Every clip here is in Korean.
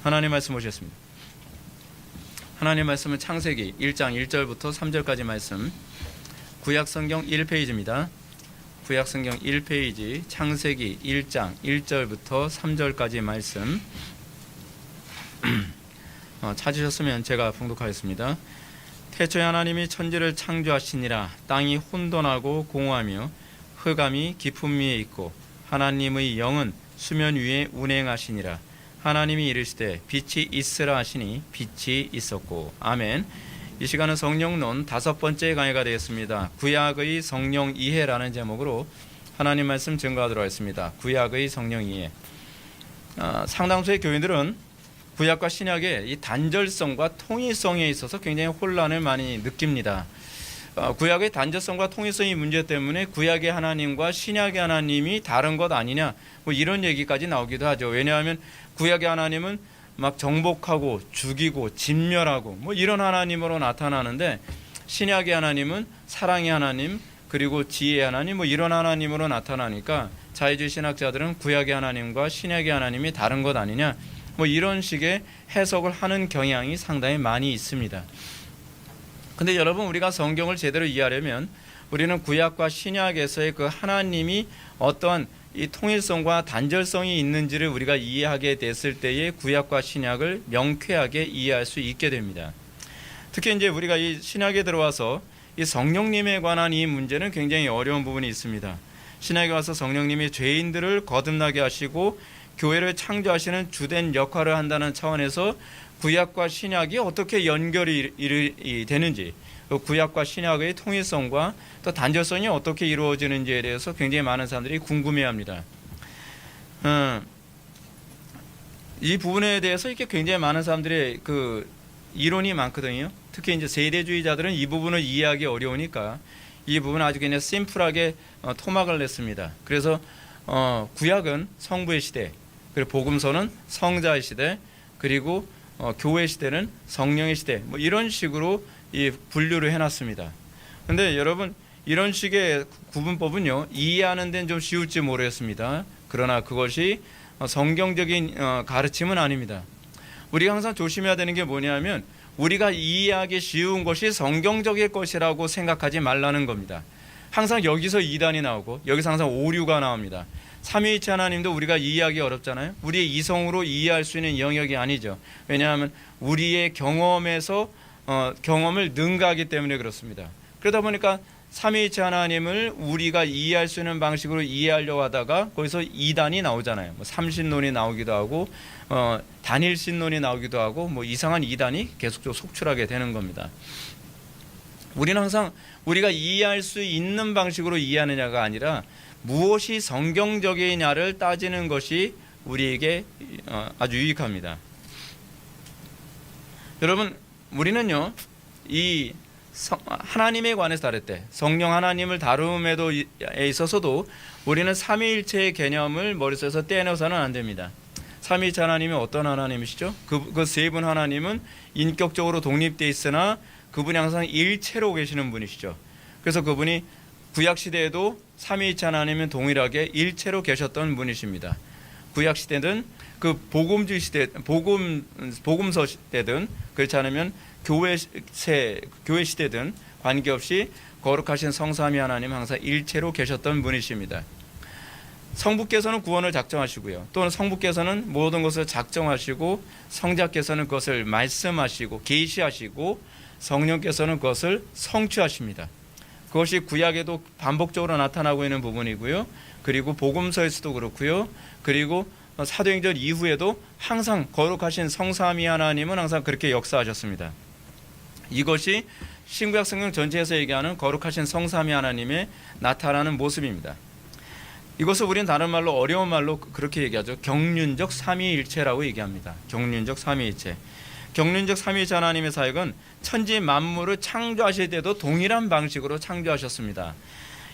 하나님 말씀 보셨습니다. 하나님 말씀은 창세기 1장 1절부터 3절까지 말씀, 구약성경 1페이지입니다. 구약성경 1페이지 창세기 1장 1절부터 3절까지 말씀 찾으셨으면 제가 봉독하겠습니다. 태초에 하나님이 천지를 창조하시니라. 땅이 혼돈하고 공허하며 흑암이 깊음 위에 있고 하나님의 영은 수면 위에 운행하시니라. 하나님이 이르시되 빛이 있으라 하시니 빛이 있었고. 아멘. 이 시간은 성령론 5번째 강의가 되겠습니다. 구약의 성령 이해라는 제목으로 하나님 말씀 증거하도록 하겠습니다. 구약의 성령 이해. 상당수의 교인들은 구약과 신약의 이 단절성과 통일성에 있어서 굉장히 혼란을 많이 느낍니다. 구약의 단절성과 통일성의 문제 때문에 구약의 하나님과 신약의 하나님이 다른 것 아니냐, 뭐 이런 얘기까지 나오기도 하죠. 왜냐하면 구약의 하나님은 막 정복하고 죽이고 진멸하고 뭐 이런 하나님으로 나타나는데, 신약의 하나님은 사랑의 하나님 그리고 지혜의 하나님 뭐 이런 하나님으로 나타나니까 자유주의 신학자들은 구약의 하나님과 신약의 하나님이 다른 것 아니냐, 뭐 이런 식의 해석을 하는 경향이 상당히 많이 있습니다. 근데 여러분, 우리가 성경을 제대로 이해하려면 우리는 구약과 신약에서의 그 하나님이 어떠한 이 통일성과 단절성이 있는지를 우리가 이해하게 됐을 때에 구약과 신약을 명쾌하게 이해할 수 있게 됩니다. 특히 이제 우리가 이 신약에 들어와서 이 성령님에 관한 이 문제는 굉장히 어려운 부분이 있습니다. 신약에 와서 성령님이 죄인들을 거듭나게 하시고 교회를 창조하시는 주된 역할을 한다는 차원에서 구약과 신약이 어떻게 연결이 되는지, 구약과 신약의 통일성과 또 단절성이 어떻게 이루어지는지에 대해서 굉장히 많은 사람들이 궁금해합니다. 이 부분에 대해서 이렇게 굉장히 많은 사람들의 그 이론이 많거든요. 특히 이제 세대주의자들은 이 부분을 이해하기 어려우니까 이 부분을 아주 그냥 심플하게 토막을 냈습니다. 그래서 구약은 성부의 시대, 그리고 복음서는 성자의 시대, 그리고 교회 시대는 성령의 시대, 뭐 이런 식으로 이 분류를 해놨습니다. 그런데 여러분, 이런 식의 구분법은요, 이해하는 데는 좀 쉬울지 모르겠습니다. 그러나 그것이 성경적인 가르침은 아닙니다. 우리가 항상 조심해야 되는 게 뭐냐면, 우리가 이해하기 쉬운 것이 성경적일 것이라고 생각하지 말라는 겁니다. 항상 여기서 이단이 나오고 여기서 항상 오류가 나옵니다. 삼위일체 하나님도 우리가 이해하기 어렵잖아요. 우리의 이성으로 이해할 수 있는 영역이 아니죠. 왜냐하면 우리의 경험에서 경험을 능가하기 때문에 그렇습니다. 그러다 보니까 삼위일체 하나님을 우리가 이해할 수 있는 방식으로 이해하려고 하다가 거기서 이단이 나오잖아요. 뭐 삼신론이 나오기도 하고 단일신론이 나오기도 하고 뭐 이상한 이단이 계속적으로 속출하게 되는 겁니다. 우리는 항상 우리가 이해할 수 있는 방식으로 이해하느냐가 아니라 무엇이 성경적이냐를 따지는 것이 우리에게 아주 유익합니다. 여러분, 우리는요, 이 하나님에 관해서 다룰 때, 성령 하나님을 다룸에도 있어서도 우리는 삼위일체의 개념을 머릿속에서 떼내서는 안 됩니다. 삼위일체 하나님이 어떤 하나님이시죠? 그 세 분 하나님은 인격적으로 독립되어 있으나 그분이 항상 일체로 계시는 분이시죠. 그래서 그분이 구약시대에도 삼위일체 하나님은 동일하게 일체로 계셨던 분이십니다. 구약시대든 그 복음주의 시대, 복음서 시대든 그렇지 않으면 교회 시대든 관계없이 거룩하신 성삼위 하나님 항상 일체로 계셨던 분이십니다. 성부께서는 구원을 작정하시고요. 또는 성부께서는 모든 것을 작정하시고 성자께서는 그것을 말씀하시고 계시하시고 성령께서는 그것을 성취하십니다. 그것이 구약에도 반복적으로 나타나고 있는 부분이고요. 그리고 복음서에서도 그렇고요. 그리고 사도행전 이후에도 항상 거룩하신 성삼위 하나님은 항상 그렇게 역사하셨습니다. 이것이 신구약 성경 전체에서 얘기하는 거룩하신 성삼위 하나님의 나타나는 모습입니다. 이것을 우리는 다른 말로, 어려운 말로 그렇게 얘기하죠. 경륜적 삼위일체라고 얘기합니다. 경륜적 삼위일체. 경륜적 삼위일체 하나님의 사역은 천지 만물을 창조하실 때도 동일한 방식으로 창조하셨습니다.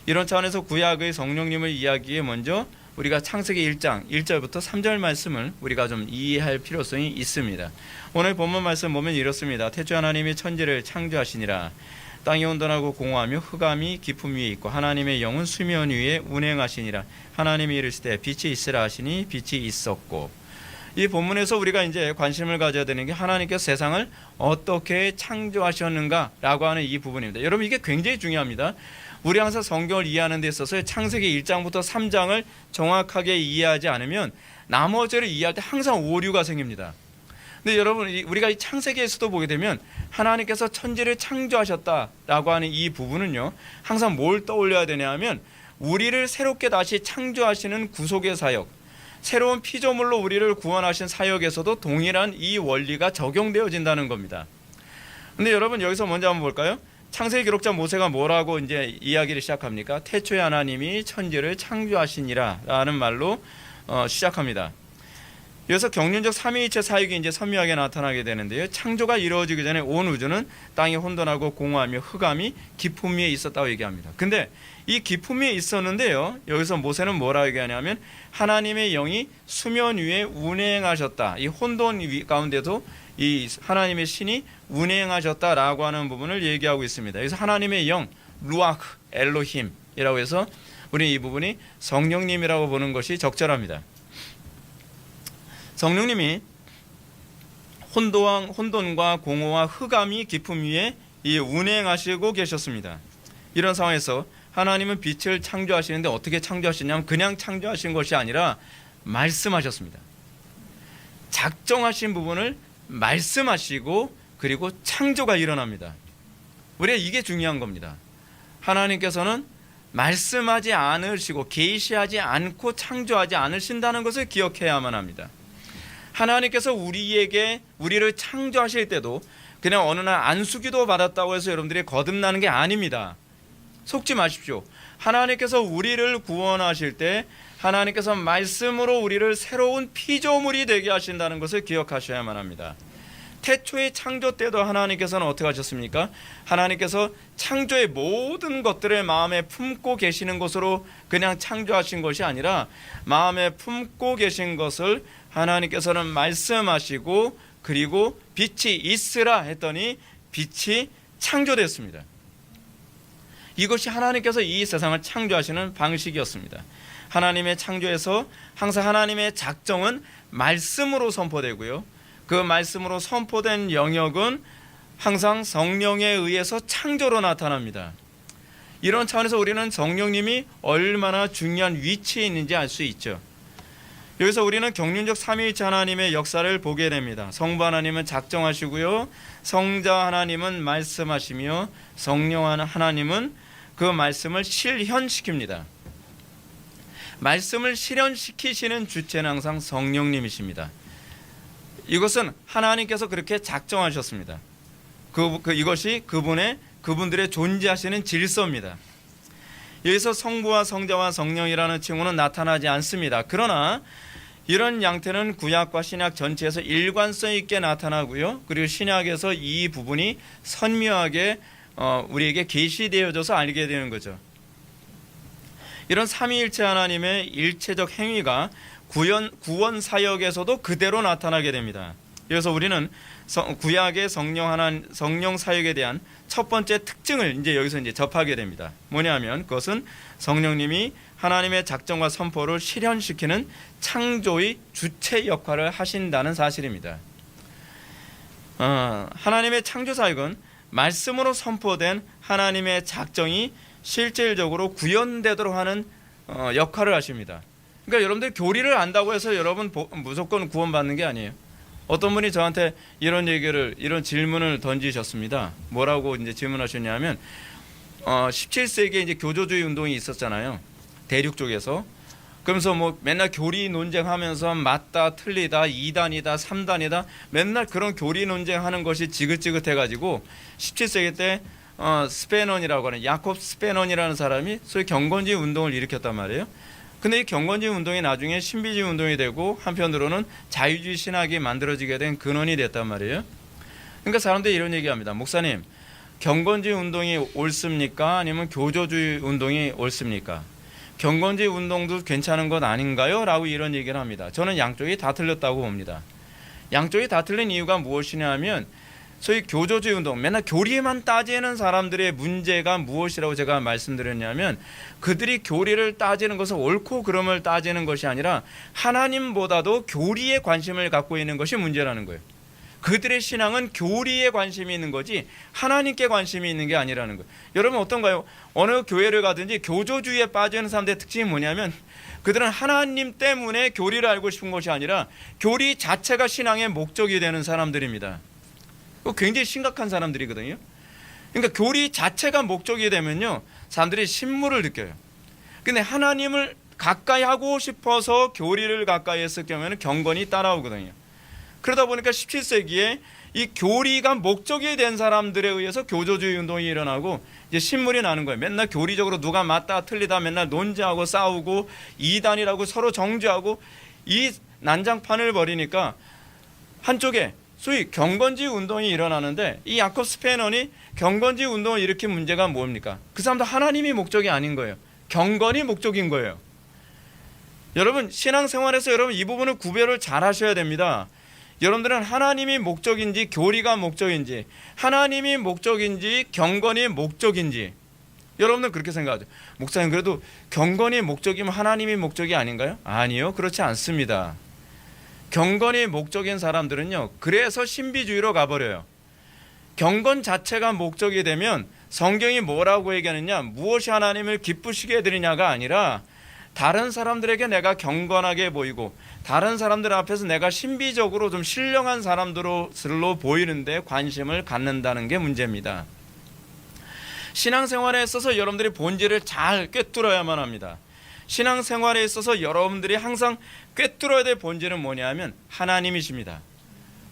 이런 차원에서 구약의 성령님을 이야기에 먼저 우리가 창세기 1장 1절부터 3절 말씀을 우리가 좀 이해할 필요성이 있습니다. 오늘 본문 말씀 보면 이렇습니다. 태초에 하나님이 천지를 창조하시니라. 땅이 온전하고 공허하며 흑암이 깊음 위에 있고 하나님의 영은 수면 위에 운행하시니라. 하나님이 이르시되 빛이 있으라 하시니 빛이 있었고. 이 본문에서 우리가 이제 관심을 가져야 되는 게 하나님께서 세상을 어떻게 창조하셨는가라고 하는 이 부분입니다. 여러분 이게 굉장히 중요합니다. 우리 항상 성경을 이해하는 데 있어서 창세기 1장부터 3장을 정확하게 이해하지 않으면 나머지를 이해할 때 항상 오류가 생깁니다. 근데 여러분 우리가 이 창세기에서도 보게 되면 하나님께서 천지를 창조하셨다라고 하는 이 부분은요, 항상 뭘 떠올려야 되냐 하면 우리를 새롭게 다시 창조하시는 구속의 사역, 새로운 피조물로 우리를 구원하신 사역에서도 동일한 이 원리가 적용되어진다는 겁니다. 근데 여러분 여기서 먼저 한번 볼까요? 창세기 기록자 모세가 뭐라고 이제 이야기를 시작합니까? 태초에 하나님이 천지를 창조하시니라라는 말로 시작합니다. 그래서 경륜적 삼위일체 사역이 이제 선명하게 나타나게 되는데요. 창조가 이루어지기 전에 온 우주는 땅이 혼돈하고 공허하며 흑암이 깊음 위에 있었다고 얘기합니다. 근데 이 깊음 위에 있었는데요, 여기서 모세는 뭐라고 얘기하냐면 하나님의 영이 수면 위에 운행하셨다. 이 혼돈 가운데도 이 하나님의 신이 운행하셨다라고 하는 부분을 얘기하고 있습니다. 그래서 하나님의 영, 루아크 엘로힘이라고 해서 우리는 이 부분이 성령님이라고 보는 것이 적절합니다. 성령님이 혼돈과 공허와 흑암이 깊음 위에 이 운행하시고 계셨습니다. 이런 상황에서 하나님은 빛을 창조하시는데 어떻게 창조하시냐면 그냥 창조하신 것이 아니라 말씀하셨습니다. 작정하신 부분을 말씀하시고 그리고 창조가 일어납니다. 우리가 이게 중요한 겁니다. 하나님께서는 말씀하지 않으시고 계시하지 않고 창조하지 않으신다는 것을 기억해야만 합니다. 하나님께서 우리를 창조하실 때도 그냥 어느 날 안수기도 받았다고 해서 여러분들이 거듭나는 게 아닙니다. 속지 마십시오. 하나님께서 우리를 구원하실 때 하나님께서 말씀으로 우리를 새로운 피조물이 되게 하신다는 것을 기억하셔야만 합니다. 태초의 창조 때도 하나님께서는 어떻게 하셨습니까? 하나님께서 창조의 모든 것들을 마음에 품고 계시는 것으로 그냥 창조하신 것이 아니라 마음에 품고 계신 것을 하나님께서는 말씀하시고 그리고 빛이 있으라 했더니 빛이 창조됐습니다. 이것이 하나님께서 이 세상을 창조하시는 방식이었습니다. 하나님의 창조에서 항상 하나님의 작정은 말씀으로 선포되고요, 그 말씀으로 선포된 영역은 항상 성령에 의해서 창조로 나타납니다. 이런 차원에서 우리는 성령님이 얼마나 중요한 위치에 있는지 알 수 있죠. 여기서 우리는 경륜적 삼위일체 하나님의 역사를 보게 됩니다. 성부 하나님은 작정하시고요, 성자 하나님은 말씀하시며 성령 하나님은 그 말씀을 실현시킵니다. 말씀을 실현시키시는 주체는 항상 성령님이십니다. 이것은 하나님께서 그렇게 작정하셨습니다. 이것이 그분들의 존재하시는 질서입니다. 여기서 성부와 성자와 성령이라는 칭호는 나타나지 않습니다. 그러나 이런 양태는 구약과 신약 전체에서 일관성 있게 나타나고요, 그리고 신약에서 이 부분이 선명하게 우리에게 계시되어져서 알게 되는 거죠. 이런 삼위일체 하나님의 일체적 행위가 구원 사역에서도 그대로 나타나게 됩니다. 그래서 우리는 구약의 성령 사역에 대한 첫 번째 특징을 이제 여기서 이제 접하게 됩니다. 뭐냐면 그것은 성령님이 하나님의 작정과 선포를 실현시키는 창조의 주체 역할을 하신다는 사실입니다. 하나님의 창조 사역은 말씀으로 선포된 하나님의 작정이 실질적으로 구현되도록 하는 역할을 하십니다. 그러니까 여러분들 교리를 안다고 해서 여러분 무조건 구원받는 게 아니에요. 어떤 분이 저한테 이런 질문을 던지셨습니다. 뭐라고 이제 질문하셨냐면 17세기에 이제 교조주의 운동이 있었잖아요. 대륙 쪽에서. 그러면서 뭐 맨날 교리 논쟁하면서 맞다, 틀리다, 2단이다, 3단이다, 맨날 그런 교리 논쟁하는 것이 지긋지긋해가지고 17세기 때 스페넌이라고 하는 야콥 스페넌이라는 사람이 소위 경건주의 운동을 일으켰단 말이에요. 근데 이 경건주의 운동이 나중에 신비주의 운동이 되고 한편으로는 자유주의 신학이 만들어지게 된 근원이 됐단 말이에요. 그러니까 사람들이 이런 얘기합니다. 목사님, 경건주의 운동이 옳습니까? 아니면 교조주의 운동이 옳습니까? 경건주의 운동도 괜찮은 것 아닌가요? 라고 이런 얘기를 합니다. 저는 양쪽이 다 틀렸다고 봅니다. 양쪽이 다 틀린 이유가 무엇이냐 하면 소위 교조주의 운동, 맨날 교리만 따지는 사람들의 문제가 무엇이라고 제가 말씀드렸냐면, 그들이 교리를 따지는 것은 옳고 그름을 따지는 것이 아니라 하나님보다도 교리에 관심을 갖고 있는 것이 문제라는 거예요. 그들의 신앙은 교리에 관심이 있는 거지 하나님께 관심이 있는 게 아니라는 거예요. 여러분 어떤가요? 어느 교회를 가든지 교조주의에 빠지는 사람들의 특징이 뭐냐면, 그들은 하나님 때문에 교리를 알고 싶은 것이 아니라 교리 자체가 신앙의 목적이 되는 사람들입니다. 굉장히 심각한 사람들이거든요. 그러니까 교리 자체가 목적이 되면요, 사람들이 신물을 느껴요. 근데 하나님을 가까이 하고 싶어서 교리를 가까이 했을 경우에는 경건이 따라오거든요. 그러다 보니까 17세기에 이 교리가 목적이 된 사람들에 의해서 교조주의 운동이 일어나고 이제 신물이 나는 거예요. 맨날 교리적으로 누가 맞다 틀리다 맨날 논쟁하고 싸우고 이단이라고 서로 정죄하고 이 난장판을 벌이니까 한쪽에 소위 경건주의 운동이 일어나는데, 이 야콥 스페너니 경건주의 운동을 일으킨 문제가 뭡니까? 그 사람도 하나님이 목적이 아닌 거예요. 경건이 목적인 거예요. 여러분 신앙생활에서 여러분 이 부분을 구별을 잘 하셔야 됩니다. 여러분들은 하나님이 목적인지 교리가 목적인지, 하나님이 목적인지 경건이 목적인지, 여러분들 그렇게 생각하죠. 목사님 그래도 경건이 목적이면 하나님이 목적이 아닌가요? 아니요, 그렇지 않습니다. 경건이 목적인 사람들은요, 그래서 신비주의로 가버려요. 경건 자체가 목적이 되면 성경이 뭐라고 얘기하느냐, 무엇이 하나님을 기쁘시게 해드리냐가 아니라 다른 사람들에게 내가 경건하게 보이고 다른 사람들 앞에서 내가 신비적으로 좀 신령한 사람들로 보이는데 관심을 갖는다는 게 문제입니다. 신앙생활에 있어서 여러분들이 본질을 잘 꿰뚫어야만 합니다. 신앙생활에 있어서 여러분들이 항상 꿰뚫어야 될 본질은 뭐냐면 하나님이십니다.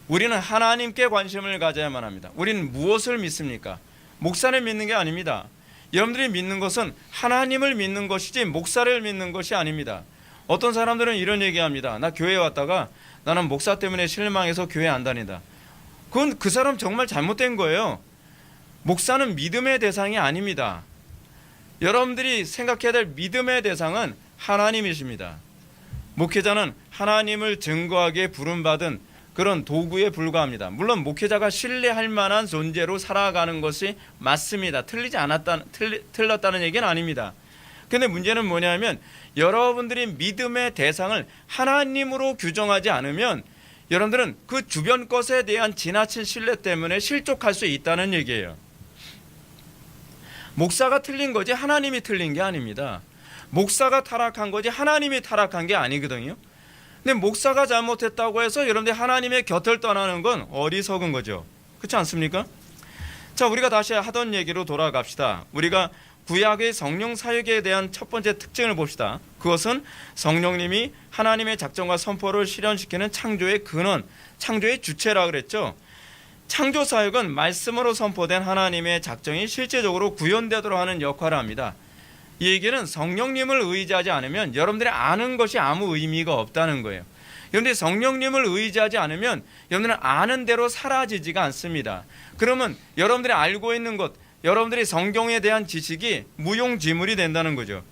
우리는 하나님께 관심을 가져야만 합니다. 우리는 무엇을 믿습니까? 목사를 믿는 게 아닙니다. 여러분들이 믿는 것은 하나님을 믿는 것이지 목사를 믿는 것이 아닙니다. 어떤 사람들은 이런 얘기합니다. 나 교회에 왔다가 나는 목사 때문에 실망해서 교회 안 다닌다. 그건 그 사람 정말 잘못된 거예요. 목사는 믿음의 대상이 아닙니다. 여러분들이 생각해야 될 믿음의 대상은 하나님이십니다. 목회자는 하나님을 증거하기에 부름받은 그런 도구에 불과합니다. 물론 목회자가 신뢰할 만한 존재로 살아가는 것이 맞습니다. 틀렸다는 얘기는 아닙니다. 근데 문제는 뭐냐면 여러분들이 믿음의 대상을 하나님으로 규정하지 않으면 여러분들은 그 주변 것에 대한 지나친 신뢰 때문에 실족할 수 있다는 얘기예요. 목사가 틀린 거지 하나님이 틀린 게 아닙니다. 목사가 타락한 거지 하나님이 타락한 게 아니거든요. 근데 목사가 잘못했다고 해서 여러분들이 하나님의 곁을 떠나는 건 어리석은 거죠. 그렇지 않습니까? 자, 우리가 다시 하던 얘기로 돌아갑시다. 우리가 구약의 성령 사역에 대한 첫 번째 특징을 봅시다. 그것은 성령님이 하나님의 작정과 선포를 실현시키는 창조의 근원, 창조의 주체라 그랬죠. 창조 사역은 말씀으로 선포된 하나님의 작정이 실제적으로 구현되도록 하는 역할을 합니다. 이 얘기는 성령님을 의지하지 않으면 여러분들이 아는 것이 아무 의미가 없다는 거예요. 여러분들이 성령님을 의지하지 않으면 여러분들은 아는 대로 사라지지가 않습니다. 그러면 여러분들이 알고 있는 것, 여러분들이 성경에 대한 지식이 무용지물이 된다는 거죠.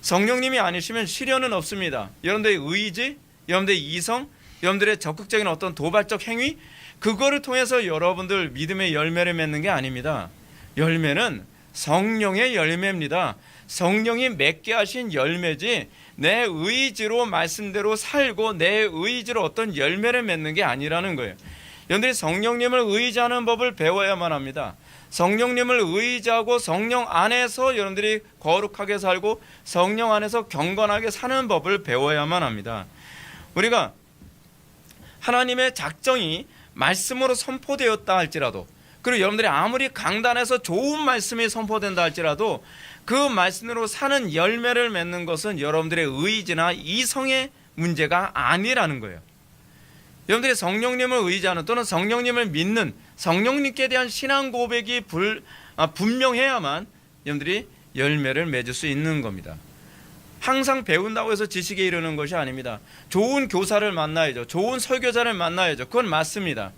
성령님이 아니시면 실현은 없습니다. 여러분들의 의지, 여러분들의 이성, 여러분들의 적극적인 어떤 도발적 행위, 그거를 통해서 여러분들 믿음의 열매를 맺는 게 아닙니다. 열매는 성령의 열매입니다. 성령이 맺게 하신 열매지 내 의지로 말씀대로 살고 내 의지로 어떤 열매를 맺는 게 아니라는 거예요. 여러분들이 성령님을 의지하는 법을 배워야만 합니다. 성령님을 의지하고 성령 안에서 여러분들이 거룩하게 살고 성령 안에서 경건하게 사는 법을 배워야만 합니다. 우리가 하나님의 작정이 말씀으로 선포되었다 할지라도, 그리고 여러분들이 아무리 강단에서 좋은 말씀이 선포된다 할지라도 그 말씀으로 사는 열매를 맺는 것은 여러분들의 의지나 이성의 문제가 아니라는 거예요. 여러분들이 성령님을 의지하는 또는 성령님을 믿는 성령님께 대한 신앙 고백이 분명해야만 여러분들이 열매를 맺을 수 있는 겁니다. 항상 배운다고 해서 지식에 이르는 것이 아닙니다. 좋은 교사를 만나야죠. 좋은 설교자를 만나야죠. 그건 맞습니다.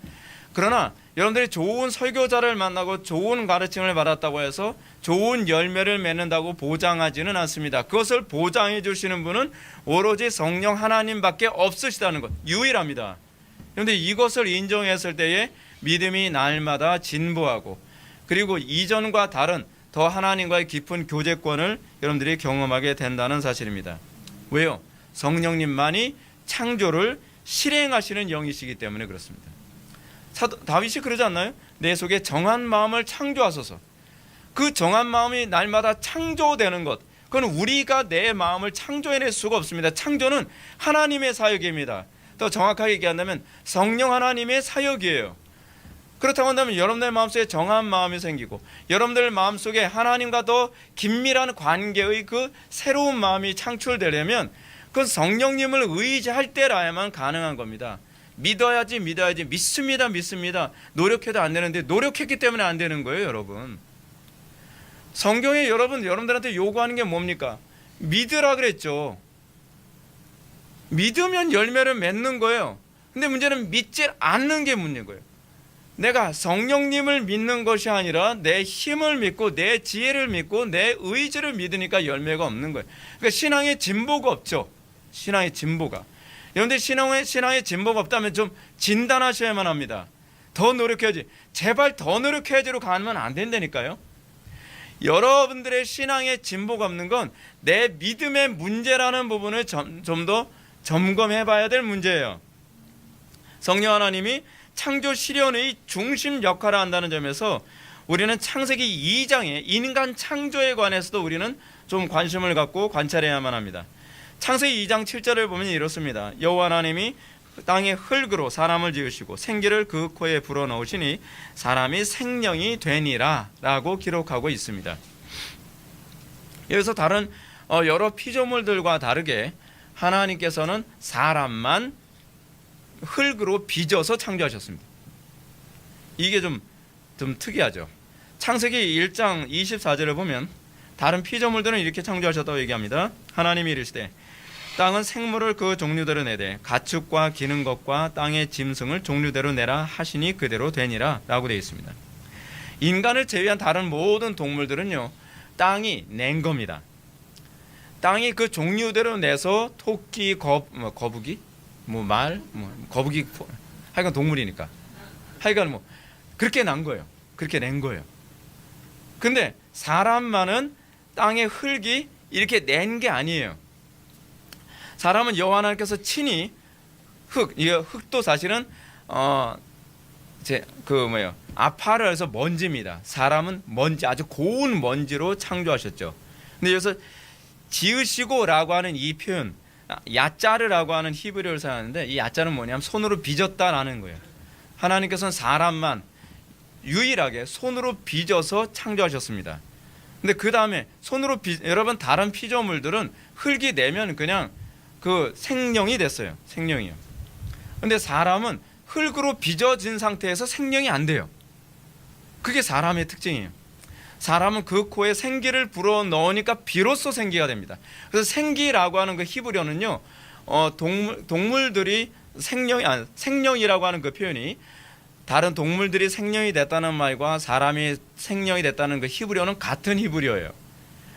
그러나 여러분들이 좋은 설교자를 만나고 좋은 가르침을 받았다고 해서 좋은 열매를 맺는다고 보장하지는 않습니다. 그것을 보장해 주시는 분은 오로지 성령 하나님밖에 없으시다는 것, 유일합니다. 그런데 이것을 인정했을 때에 믿음이 날마다 진보하고 그리고 이전과 다른 더 하나님과의 깊은 교제권을 여러분들이 경험하게 된다는 사실입니다. 왜요? 성령님만이 창조를 실행하시는 영이시기 때문에 그렇습니다. 사도 다윗이 그러지 않나요? 내 속에 정한 마음을 창조하소서. 그 정한 마음이 날마다 창조되는 것, 그건 우리가 내 마음을 창조해낼 수가 없습니다. 창조는 하나님의 사역입니다. 더 정확하게 얘기한다면 성령 하나님의 사역이에요. 그렇다고 한다면 여러분들 마음속에 정한 마음이 생기고 여러분들 마음속에 하나님과 더 긴밀한 관계의 그 새로운 마음이 창출되려면 그건 성령님을 의지할 때라야만 가능한 겁니다. 믿어야지 믿습니다. 노력해도 안 되는데 노력했기 때문에 안 되는 거예요, 여러분. 성경에 여러분들한테 요구하는 게 뭡니까? 믿으라 그랬죠. 믿으면 열매를 맺는 거예요. 근데 문제는 믿지 않는 게 문제인 거예요. 내가 성령님을 믿는 것이 아니라 내 힘을 믿고 내 지혜를 믿고 내 의지를 믿으니까 열매가 없는 거예요. 그러니까 신앙의 진보가 없죠. 신앙의 진보가. 여러분들 신앙의 진보가 없다면 좀 진단하셔야만 합니다. 더 노력해야지. 제발 더 노력해야지로 가면 안 된다니까요. 여러분들의 신앙의 진보가 없는 건 내 믿음의 문제라는 부분을 좀 더 점검해 봐야 될 문제예요. 성령 하나님이 창조 실현의 중심 역할을 한다는 점에서 우리는 창세기 2장의 인간 창조에 관해서도 우리는 좀 관심을 갖고 관찰해야만 합니다. 창세기 2장 7절을 보면 이렇습니다. 여호와 하나님이 땅의 흙으로 사람을 지으시고 생기를 그 코에 불어넣으시니 사람이 생명이 되니라 라고 기록하고 있습니다. 여기서 다른 여러 피조물들과 다르게 하나님께서는 사람만 흙으로 빚어서 창조하셨습니다. 이게 좀 특이하죠. 창세기 1장 24절을 보면 다른 피조물들은 이렇게 창조하셨다고 얘기합니다. 하나님이 이르시되 땅은 생물을 그 종류대로 내되 가축과 기는 것과 땅의 짐승을 종류대로 내라 하시니 그대로 되니라 라고 되어 있습니다. 인간을 제외한 다른 모든 동물들은요, 땅이 낸 겁니다. 땅이 그 종류대로 내서 토끼, 거북이, 거북이, 하여간 동물이니까 하여간 그렇게 난 거예요. 그렇게 낸 거예요. 근데 사람만은 땅의 흙이 이렇게 낸 게 아니에요. 사람은 여호와 하나님께서 친히 흙도 사실은 아파를 해서 먼지입니다. 사람은 먼지, 아주 고운 먼지로 창조하셨죠. 근데 여기서 지으시고라고 하는 이 표현, 야짜르라고 하는 히브리어를 사용하는데 이 야짜는 뭐냐면 손으로 빚었다라는 거예요. 하나님께서는 사람만 유일하게 손으로 빚어서 창조하셨습니다. 근데 그 다음에 여러분 다른 피조물들은 흙이 내면 그냥 그 생명이 됐어요. 생명이요. 근데 사람은 흙으로 빚어진 상태에서 생명이 안 돼요. 그게 사람의 특징이에요. 사람은 그 코에 생기를 불어 넣으니까 비로소 생기가 됩니다. 그래서 생기라고 하는 그 히브리어는요, 동물들이 생명이라고 하는 그 표현이 다른 동물들이 생명이 됐다는 말과 사람이 생명이 됐다는 그 히브리어는 같은 히브리어예요.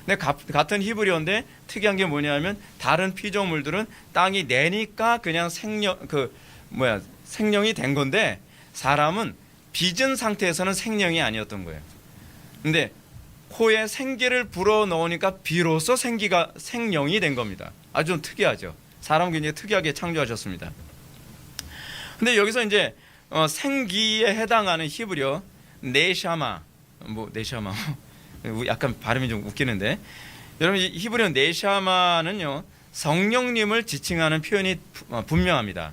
근데 같은 히브리어인데 특이한 게 뭐냐면 다른 피조물들은 땅이 내니까 그냥 생명이 된 건데 사람은 빚은 상태에서는 생명이 아니었던 거예요. 근데 코에 생기를 불어 넣으니까 비로소 생명이 된 겁니다. 아주 좀 특이하죠. 사람 굉장히 특이하게 창조하셨습니다. 근데 여기서 이제 생기에 해당하는 히브리어 네샤마, 약간 발음이 좀 웃기는데, 여러분 이 히브리어 네샤마는요 성령님을 지칭하는 표현이 분명합니다.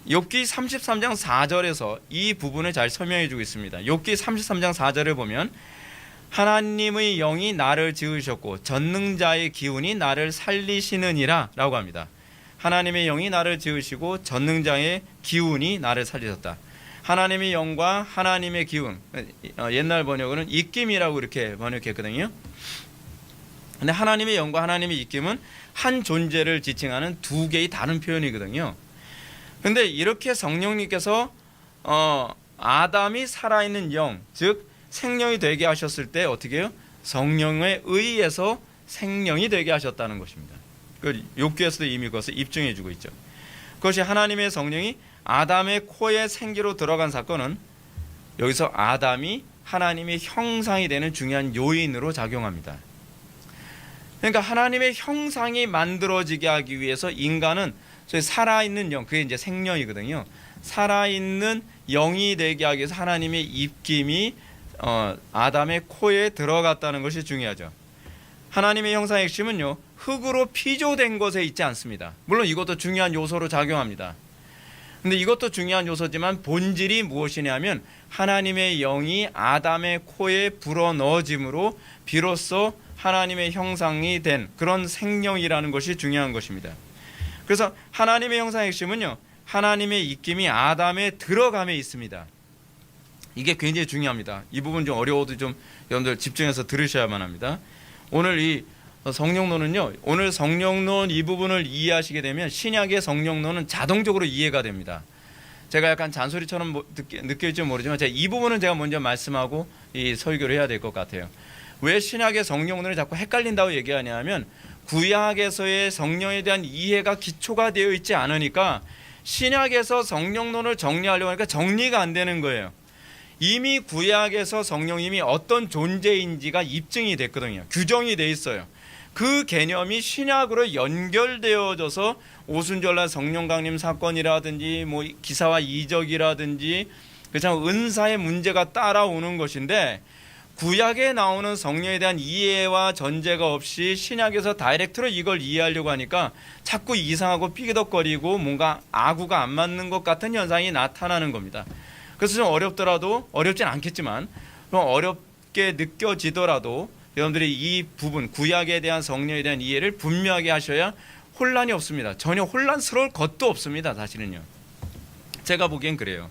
욥기 33장 4절에서 이 부분을 잘 설명해 주고 있습니다. 욥기 33장 4절을 보면 하나님의 영이 나를 지으셨고 전능자의 기운이 나를 살리시느니라 라고 합니다. 하나님의 영이 나를 지으시고 전능자의 기운이 나를 살리셨다. 하나님의 영과 하나님의 기운, 옛날 번역으로는 입김이라고 이렇게 번역했거든요. 근데 하나님의 영과 하나님의 입김은 한 존재를 지칭하는 두 개의 다른 표현이거든요. 근데 이렇게 성령님께서 아담이 살아있는 영, 즉 생명이 되게 하셨을 때 어떻게 해요? 성령에 의해서 생명이 되게 하셨다는 것입니다. 그 욥기에서도 이미 그것을 입증해 주고 있죠. 그것이 하나님의 성령이 아담의 코에 생기로 들어간 사건은 여기서 아담이 하나님의 형상이 되는 중요한 요인으로 작용합니다. 그러니까 하나님의 형상이 만들어지게 하기 위해서 인간은 소위 살아있는 영, 그게 이제 생명이거든요. 살아있는 영이 되게 하기 위해서 하나님의 입김이 아담의 코에 들어갔다는 것이 중요하죠. 하나님의 형상의 핵심은요, 흙으로 피조된 것에 있지 않습니다. 물론 이것도 중요한 요소로 작용합니다. 근데 이것도 중요한 요소지만 본질이 무엇이냐면 하나님의 영이 아담의 코에 불어넣어짐으로 비로소 하나님의 형상이 된 그런 생명이라는 것이 중요한 것입니다. 그래서 하나님의 형상의 핵심은요, 하나님의 입김이 아담에 들어감에 있습니다. 이게 굉장히 중요합니다. 이 부분 좀 어려워도 좀 여러분들 집중해서 들으셔야만 합니다. 오늘 이 성령론은요, 오늘 성령론 이 부분을 이해하시게 되면 신약의 성령론은 자동적으로 이해가 됩니다. 제가 약간 잔소리처럼 느낄지 모르지만 이 부분은 제가 먼저 말씀하고 이 설교를 해야 될 것 같아요. 왜 신약의 성령론을 자꾸 헷갈린다고 얘기하냐면 구약에서의 성령에 대한 이해가 기초가 되어 있지 않으니까 신약에서 성령론을 정리하려고 하니까 정리가 안 되는 거예요. 이미 구약에서 성령님이 어떤 존재인지가 입증이 됐거든요. 규정이 돼 있어요. 그 개념이 신약으로 연결되어져서 오순절날 성령 강림 사건이라든지 뭐 기사와 이적이라든지 그렇죠, 은사의 문제가 따라오는 것인데 구약에 나오는 성령에 대한 이해와 전제가 없이 신약에서 다이렉트로 이걸 이해하려고 하니까 자꾸 이상하고 삐그덕거리고 뭔가 아구가 안 맞는 것 같은 현상이 나타나는 겁니다. 그래서 좀 어렵더라도, 어렵진 않겠지만 어렵게 느껴지더라도 여러분들이 이 부분, 구약에 대한 성령에 대한 이해를 분명하게 하셔야 혼란이 없습니다. 전혀 혼란스러울 것도 없습니다. 사실은요, 제가 보기엔 그래요.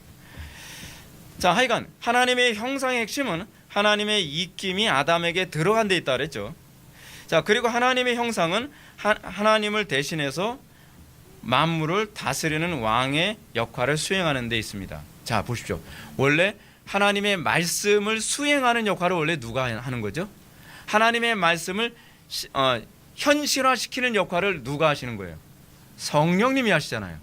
자, 하여간 하나님의 형상의 핵심은 하나님의 입김이 아담에게 들어간 데 있다 그랬죠. 자, 그리고 하나님의 형상은 하나님을 대신해서 만물을 다스리는 왕의 역할을 수행하는 데 있습니다. 자, 보십시오. 원래 하나님의 말씀을 수행하는 역할을 원래 누가 하는 거죠? 하나님의 말씀을 현실화시키는 역할을 누가 하시는 거예요? 성령님이 하시잖아요.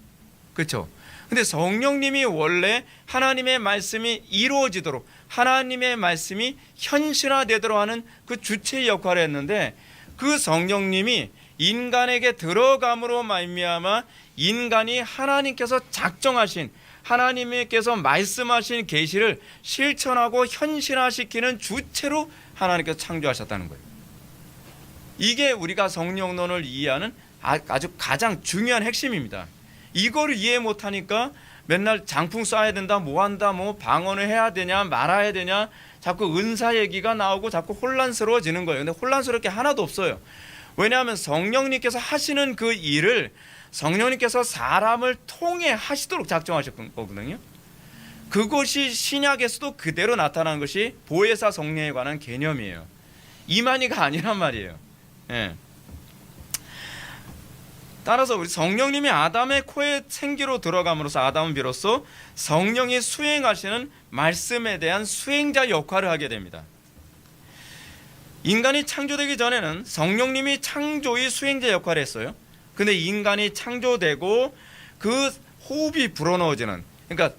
그렇죠? 근데 성령님이 원래 하나님의 말씀이 이루어지도록, 하나님의 말씀이 현실화되도록 하는 그 주체의 역할을 했는데, 그 성령님이 인간에게 들어감으로 말미암아 인간이 하나님께서 작정하신, 하나님께서 말씀하신 계시를 실천하고 현실화시키는 주체로 하나님께서 창조하셨다는 거예요. 이게 우리가 성령론을 이해하는 아주 가장 중요한 핵심입니다. 이걸 이해 못하니까 맨날 장풍 쏴야 된다, 뭐 한다, 뭐 방언을 해야 되냐, 말아야 되냐, 자꾸 은사 얘기가 나오고 자꾸 혼란스러워지는 거예요. 근데 혼란스러울 게 하나도 없어요. 왜냐하면 성령님께서 하시는 그 일을 성령님께서 사람을 통해 하시도록 작정하셨거든요. 그것이 신약에서도 그대로 나타나는 것이 보혜사 성령에 관한 개념이에요. 이만희가 아니란 말이에요. 예. 따라서 우리 성령님이 아담의 코에 생기로 들어감으로써 아담은 비로소 성령이 수행하시는 말씀에 대한 수행자 역할을 하게 됩니다. 인간이 창조되기 전에는 성령님이 창조의 수행자 역할을 했어요. 근데 인간이 창조되고 그 호흡이 불어넣어지는, 그러니까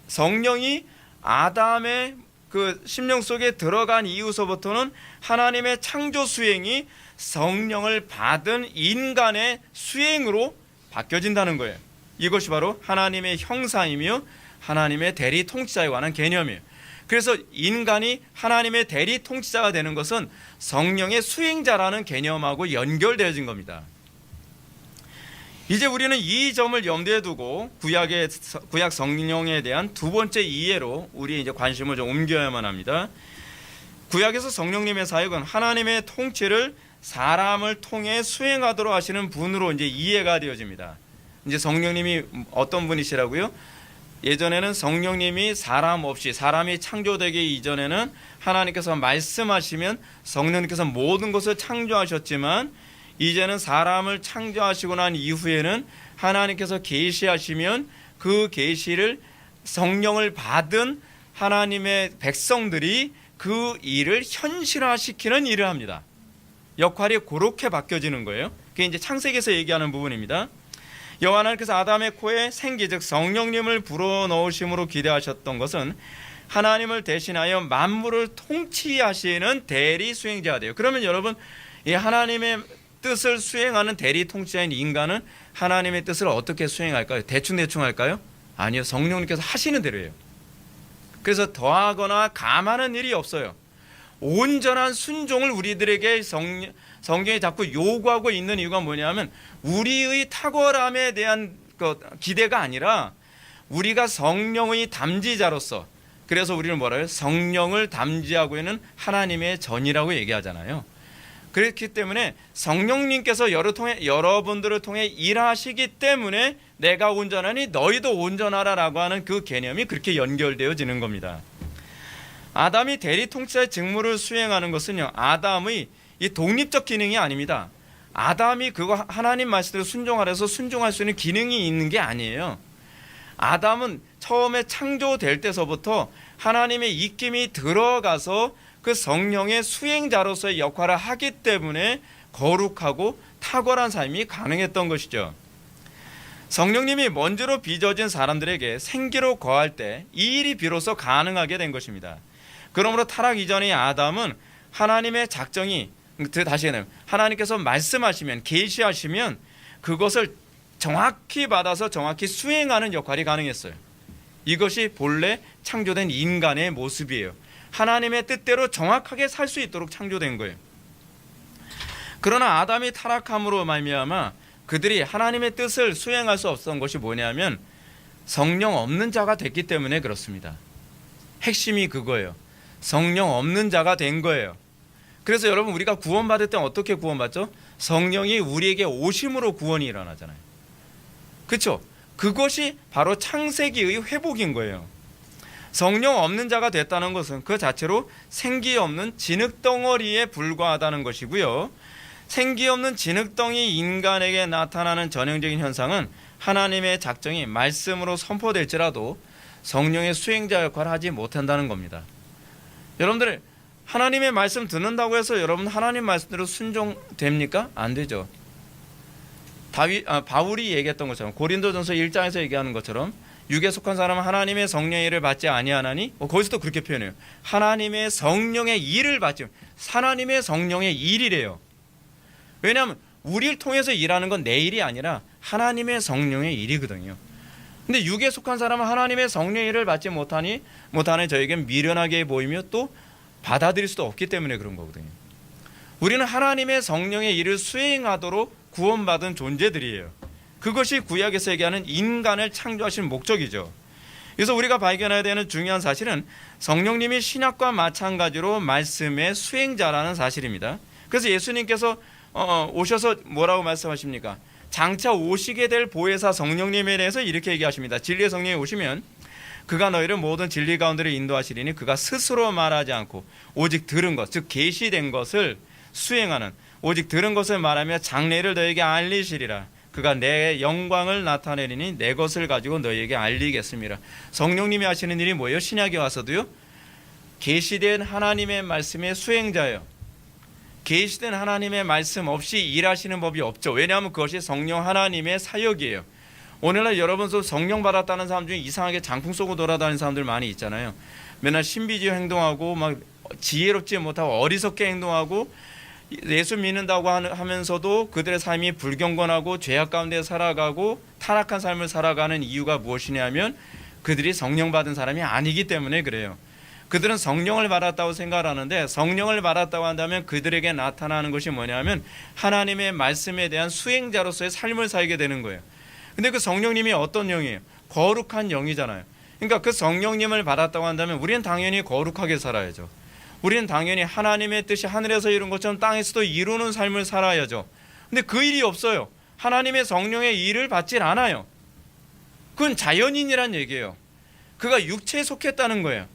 성령이 아담의 그 심령 속에 들어간 이후서부터는 하나님의 창조 수행이 성령을 받은 인간의 수행으로 바뀌어진다는 거예요. 이것이 바로 하나님의 형상이며 하나님의 대리 통치자에 관한 개념이에요. 그래서 인간이 하나님의 대리 통치자가 되는 것은 성령의 수행자라는 개념하고 연결되어진 겁니다. 이제 우리는 이 점을 염두에 두고 구약 성령에 대한 두 번째 이해로 우리 이제 관심을 좀 옮겨야만 합니다. 구약에서 성령님의 사역은 하나님의 통치를 사람을 통해 수행하도록 하시는 분으로 이제 이해가 되어집니다. 이제 성령님이 어떤 분이시라고요? 예전에는 성령님이 사람 없이, 사람이 창조되기 이전에는 하나님께서 말씀하시면 성령님께서 모든 것을 창조하셨지만, 이제는 사람을 창조하시고 난 이후에는 하나님께서 계시하시면 그 계시를 성령을 받은 하나님의 백성들이 그 일을 현실화시키는 일을 합니다. 역할이 그렇게 바뀌어지는 거예요. 그게 이제 창세기에서 얘기하는 부분입니다. 여호와 하나님께서 아담의 코에 생기 즉 성령님을 불어넣으심으로 기대하셨던 것은 하나님을 대신하여 만물을 통치하시는 대리 수행자가 돼요. 그러면 여러분, 이 하나님의 뜻을 수행하는 대리 통치자인 인간은 하나님의 뜻을 어떻게 수행할까요? 대충 할까요? 아니요. 성령님께서 하시는 대로 해요. 그래서 더하거나 감하는 일이 없어요. 온전한 순종을 우리들에게 성경이 자꾸 요구하고 있는 이유가 뭐냐면 우리의 탁월함에 대한 기대가 아니라 우리가 성령의 담지자로서, 그래서 우리는 뭐라고요? 성령을 담지하고 있는 하나님의 전이라고 얘기하잖아요. 그렇기 때문에 성령님께서 여러분들을 통해 일하시기 때문에 내가 온전하니 너희도 온전하라라고 하는 그 개념이 그렇게 연결되어지는 겁니다. 아담이 대리 통치자의 직무를 수행하는 것은요, 아담의 이 독립적 기능이 아닙니다. 아담이 그거 하나님 말씀대로 순종하라서 순종할 수 있는 기능이 있는 게 아니에요. 아담은 처음에 창조될 때서부터 하나님의 입김이 들어가서 그 성령의 수행자로서의 역할을 하기 때문에 거룩하고 탁월한 삶이 가능했던 것이죠. 성령님이 먼지로 빚어진 사람들에게 생기로 거할 때 이 일이 비로소 가능하게 된 것입니다. 그러므로 타락 이전의 아담은 하나님의 작정이, 다시 하나님께서 말씀하시면, 계시하시면 그것을 정확히 받아서 정확히 수행하는 역할이 가능했어요. 이것이 본래 창조된 인간의 모습이에요. 하나님의 뜻대로 정확하게 살 수 있도록 창조된 거예요. 그러나 아담이 타락함으로 말미암아 그들이 하나님의 뜻을 수행할 수 없었던 것이 뭐냐면 성령 없는 자가 됐기 때문에 그렇습니다. 핵심이 그거예요. 성령 없는 자가 된 거예요. 그래서 여러분, 우리가 구원받을 때 어떻게 구원받죠? 성령이 우리에게 오심으로 구원이 일어나잖아요. 그렇죠? 그것이 바로 창세기의 회복인 거예요. 성령 없는 자가 됐다는 것은 그 자체로 생기 없는 진흙덩어리에 불과하다는 것이고요. 생기 없는 진흙덩이 인간에게 나타나는 전형적인 현상은 하나님의 작정이 말씀으로 선포될지라도 성령의 수행자 역할을 하지 못한다는 겁니다. 여러분들, 하나님의 말씀 듣는다고 해서 여러분 하나님 말씀대로 순종됩니까? 안 되죠. 바울이 얘기했던 것처럼, 고린도전서 1장에서 얘기하는 것처럼 육에 속한 사람은 하나님의 성령의 일을 받지 아니하나니, 거기서도 그렇게 표현해요. 하나님의 성령의 일을 받지, 하나님의 성령의 일이래요. 왜냐하면 우리를 통해서 일하는 건 내 일이 아니라 하나님의 성령의 일이거든요. 근데 육에 속한 사람은 하나님의 성령의 일을 받지 못하니 저에겐 미련하게 보이며 또 받아들일 수도 없기 때문에 그런 거거든요. 우리는 하나님의 성령의 일을 수행하도록 구원받은 존재들이에요. 그것이 구약에서 얘기하는 인간을 창조하신 목적이죠. 그래서 우리가 발견해야 되는 중요한 사실은 성령님이 신약과 마찬가지로 말씀의 수행자라는 사실입니다. 그래서 예수님께서 오셔서 뭐라고 말씀하십니까? 장차 오시게 될 보혜사 성령님에 대해서 이렇게 얘기하십니다. 진리의 성령이 오시면 그가 너희를 모든 진리 가운데로 인도하시리니 그가 스스로 말하지 않고 오직 들은 것, 즉 계시된 것을 수행하는, 오직 들은 것을 말하며 장래를 너희에게 알리시리라. 그가 내 영광을 나타내리니 내 것을 가지고 너희에게 알리겠습니다. 성령님이 하시는 일이 뭐예요? 신약에 와서도요, 계시된 하나님의 말씀의 수행자예요. 계시된 하나님의 말씀 없이 일하시는 법이 없죠. 왜냐하면 그것이 성령 하나님의 사역이에요. 오늘날 여러분도 성령 받았다는 사람 중에 이상하게 장풍 쏘고 돌아다니는 사람들 많이 있잖아요. 맨날 신비주의 행동하고 막 지혜롭지 못하고 어리석게 행동하고 예수 믿는다고 하면서도 그들의 삶이 불경건하고 죄악 가운데 살아가고 타락한 삶을 살아가는 이유가 무엇이냐면 그들이 성령 받은 사람이 아니기 때문에 그래요. 그들은 성령을 받았다고 생각하는데, 성령을 받았다고 한다면 그들에게 나타나는 것이 뭐냐면 하나님의 말씀에 대한 수행자로서의 삶을 살게 되는 거예요. 근데 그 성령님이 어떤 영이에요? 거룩한 영이잖아요. 그러니까 그 성령님을 받았다고 한다면 우리는 당연히 거룩하게 살아야죠. 우리는 당연히 하나님의 뜻이 하늘에서 이룬 것처럼 땅에서도 이루는 삶을 살아야죠. 근데 그 일이 없어요. 하나님의 성령의 일을 받질 않아요. 그건 자연인이란 얘기예요. 그가 육체에 속했다는 거예요.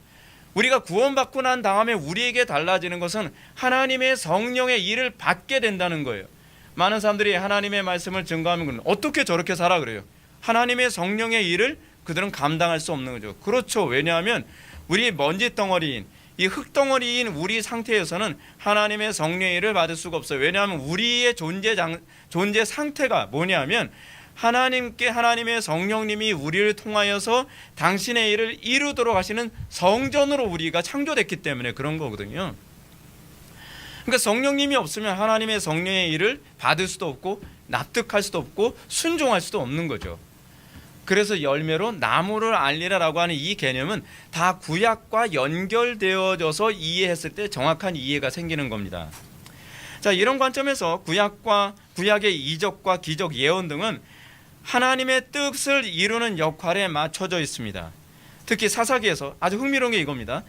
우리가 구원받고 난 다음에 우리에게 달라지는 것은 하나님의 성령의 일을 받게 된다는 거예요. 많은 사람들이 하나님의 말씀을 증거하면 어떻게 저렇게 살아 그래요. 하나님의 성령의 일을 그들은 감당할 수 없는 거죠. 그렇죠. 왜냐하면 우리 먼지 덩어리인, 이 흙덩어리인 우리 상태에서는 하나님의 성령의 일을 받을 수가 없어요. 왜냐하면 우리의 존재 상태가 뭐냐면 하나님의 성령님이 우리를 통하여서 당신의 일을 이루도록 하시는 성전으로 우리가 창조됐기 때문에 그런 거거든요. 그러니까 성령님이 없으면 하나님의 성령의 일을 받을 수도 없고 납득할 수도 없고 순종할 수도 없는 거죠. 그래서 열매로 나무를 알리라라고 하는 이 개념은 다 구약과 연결되어져서 이해했을 때 정확한 이해가 생기는 겁니다. 자, 이런 관점에서 구약의 이적과 기적, 예언 등은 하나님의 뜻을 이루는 역할에 맞춰져 있습니다. 특히 사사기에서 아주 흥미로운 게 이겁니다.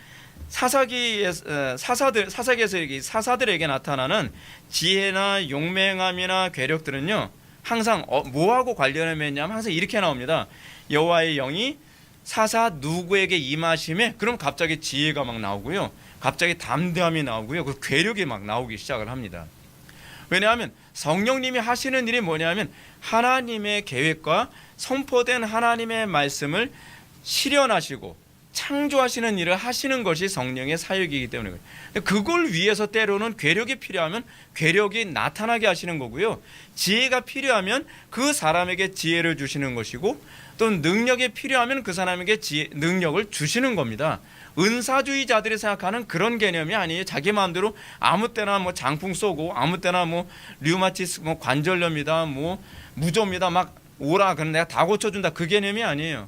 사사기에서 사사들에게 나타나는 지혜나 용맹함이나 괴력들은요, 항상 뭐하고 관련을 맺냐면 항상 이렇게 나옵니다. 여호와의 영이 사사 누구에게 임하심에, 그럼 갑자기 지혜가 막 나오고요, 갑자기 담대함이 나오고요, 그 괴력이 막 나오기 시작을 합니다. 왜냐하면 성령님이 하시는 일이 뭐냐면 하나님의 계획과 선포된 하나님의 말씀을 실현하시고 창조하시는 일을 하시는 것이 성령의 사역이기 때문에 그걸 위해서 때로는 괴력이 필요하면 괴력이 나타나게 하시는 거고요, 지혜가 필요하면 그 사람에게 지혜를 주시는 것이고, 또 능력이 필요하면 그 사람에게 능력을 주시는 겁니다. 은사주의자들이 생각하는 그런 개념이 아니에요. 자기 마음대로 아무 때나 뭐 장풍 쏘고 아무 때나 뭐 류마티스 뭐 관절염이다 뭐 무좀이다 막 오라 그럼 내가 다 고쳐준다, 그 개념이 아니에요.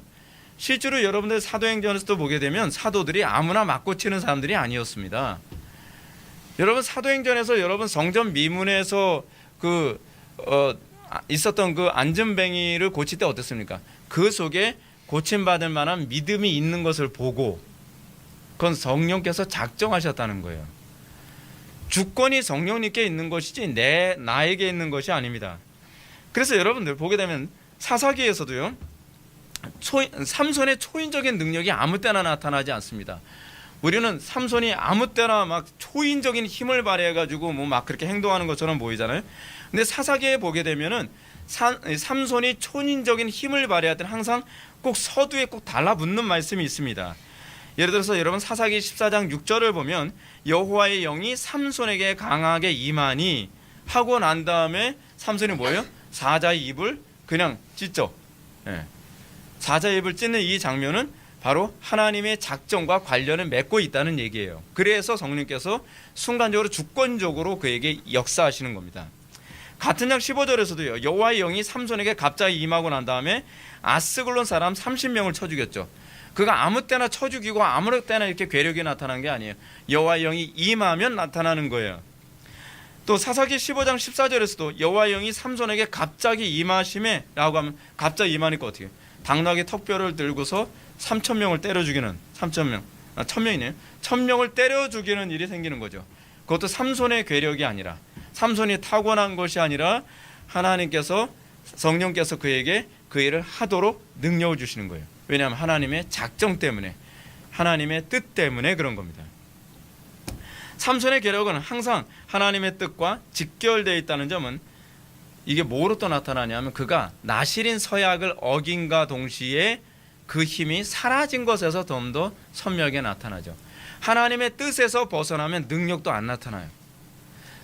실제로 여러분들 사도행전에서도 보게 되면 사도들이 아무나 막 고치는 사람들이 아니었습니다. 여러분 사도행전에서 여러분 성전 미문에서 있었던 그 안전뱅이를 고칠 때 어땠습니까? 그 속에 고침받을 만한 믿음이 있는 것을 보고 그건 성령께서 작정하셨다는 거예요. 주권이 성령님께 있는 것이지 나에게 있는 것이 아닙니다. 그래서 여러분들 보게 되면 사사기에서도요, 삼손의 초인적인 능력이 아무 때나 나타나지 않습니다. 우리는 삼손이 아무 때나 막 초인적인 힘을 발휘해가지고 뭐 막 그렇게 행동하는 것처럼 보이잖아요. 근데 사사기에 보게 되면은 삼손이 초인적인 힘을 발휘할 때는 항상 꼭 서두에 꼭 달라붙는 말씀이 있습니다. 예를 들어서 여러분 사사기 14장 6절을 보면 여호와의 영이 삼손에게 강하게 임하니 하고 난 다음에 삼손이 뭐예요? 사자의 입을 그냥 찢죠. 사자의 입을 찢는 이 장면은 바로 하나님의 작정과 관련을 맺고 있다는 얘기예요. 그래서 성령께서 순간적으로 주권적으로 그에게 역사하시는 겁니다. 같은 장 15절에서도요, 여호와의 영이 삼손에게 갑자기 임하고 난 다음에 아스글론 사람 30명을 쳐 죽였죠. 그가 아무 때나 쳐 죽이고 아무 때나 이렇게 괴력이 나타난 게 아니에요. 여호와의 영이 임하면 나타나는 거예요. 또 사사기 15장 14절에서도 여호와의 영이 삼손에게 갑자기 임하심에 라고 하면 갑자기 임하니까 어떻게 해요? 당나귀 턱뼈를 들고서 3,000명을 때려 죽이는 1,000명이네요. 1,000명을 때려 죽이는 일이 생기는 거죠. 그것도 삼손의 괴력이 아니라, 삼손이 타고난 것이 아니라 하나님께서, 성령께서 그에게 그 일을 하도록 능력을 주시는 거예요. 왜냐하면 하나님의 작정 때문에, 하나님의 뜻 때문에 그런 겁니다. 삼손의 괴력은 항상 하나님의 뜻과 직결되어 있다는 점은 이게 뭐로 또 나타나냐면 그가 나실인 서약을 어긴과 동시에 그 힘이 사라진 것에서 좀 더 선명하게 나타나죠. 하나님의 뜻에서 벗어나면 능력도 안 나타나요.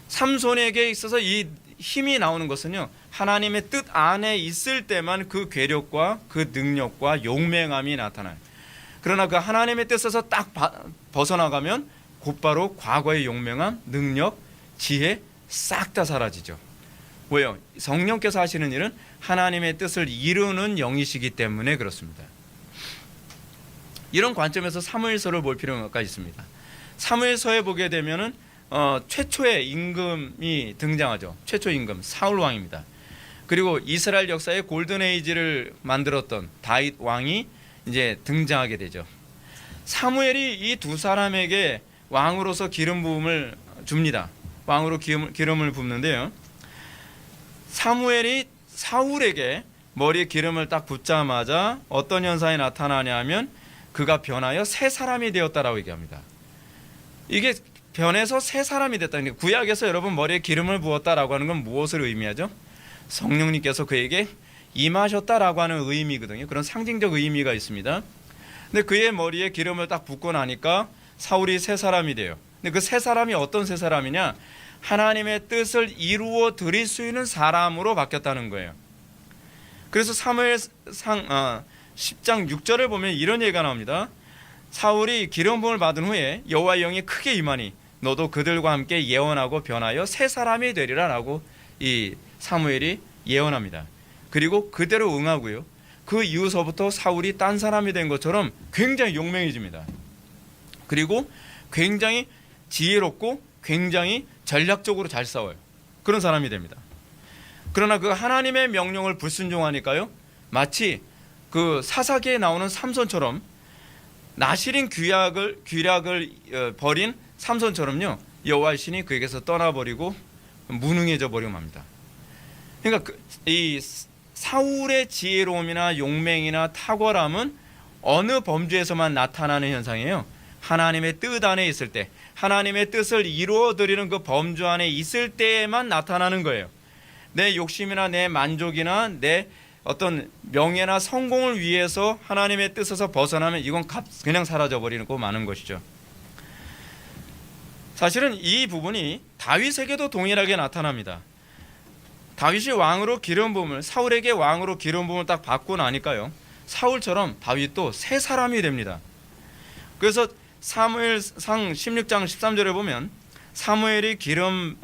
삼손에게 있어서 이 힘이 나오는 것은요, 하나님의 뜻 안에 있을 때만 그 괴력과 그 능력과 용맹함이 나타나요. 그러나 그 하나님의 뜻에서 딱 벗어나가면 곧바로 과거의 용맹함, 능력, 지혜 싹 다 사라지죠. 왜요? 성령께서 하시는 일은 하나님의 뜻을 이루는 영이시기 때문에 그렇습니다. 이런 관점에서 사무엘서를 볼 필요가 있습니다. 사무엘서에 보게 되면은 최초의 임금이 등장하죠. 최초 임금 사울 왕입니다. 그리고 이스라엘 역사의 골든 에이지를 만들었던 다윗 왕이 이제 등장하게 되죠. 사무엘이 이 두 사람에게 왕으로서 기름 부음을 줍니다. 왕으로 기름을 붓는데요, 사무엘이 사울에게 머리에 기름을 딱 붓자마자 어떤 현상이 나타나냐면 그가 변하여 새 사람이 되었다라고 얘기합니다. 이게 변해서 새 사람이 됐다. 구약에서 여러분 머리에 기름을 부었다라고 하는 건 무엇을 의미하죠? 성령님께서 그에게 임하셨다라고 하는 의미거든요. 그런 상징적 의미가 있습니다. 근데 그의 머리에 기름을 딱 붓고 나니까 사울이 새 사람이 돼요. 근데 그 새 사람이 어떤 새 사람이냐? 하나님의 뜻을 이루어 드릴 수 있는 사람으로 바뀌었다는 거예요. 그래서 사무엘상 10장 6절을 보면 이런 얘기가 나옵니다. 사울이 기름 부음을 받은 후에 여호와의 영이 크게 임하니 너도 그들과 함께 예언하고 변하여 새 사람이 되리라 라고 이 사무엘이 예언합니다. 그리고 그대로 응하고요. 그 이후서부터 사울이 딴 사람이 된 것처럼 굉장히 용맹해집니다. 그리고 굉장히 지혜롭고 굉장히 전략적으로 잘 싸워요. 그런 사람이 됩니다. 그러나 그 하나님의 명령을 불순종하니까요, 마치 그 사사기에 나오는 삼손처럼 나실인 규략을 버린 삼손처럼요, 여호와의 신이 그에게서 떠나버리고 무능해져 버리고 맙니다. 그러니까 이 사울의 지혜로움이나 용맹이나 탁월함은 어느 범주에서만 나타나는 현상이에요. 하나님의 뜻 안에 있을 때, 하나님의 뜻을 이루어드리는 그 범주 안에 있을 때에만 나타나는 거예요. 내 욕심이나 내 만족이나 내 어떤 명예나 성공을 위해서 하나님의 뜻에서 벗어나면 이건 그냥 사라져버리고 마는 것이죠. 사실은 이 부분이 다윗에게도 동일하게 나타납니다. 다윗이 왕으로 기름 부음을, 사울에게 왕으로 기름 부음을 딱 받고 나니까요, 사울처럼 다윗도 새 사람이 됩니다. 그래서 사무엘상 16장 13절에 보면 사무엘이 기름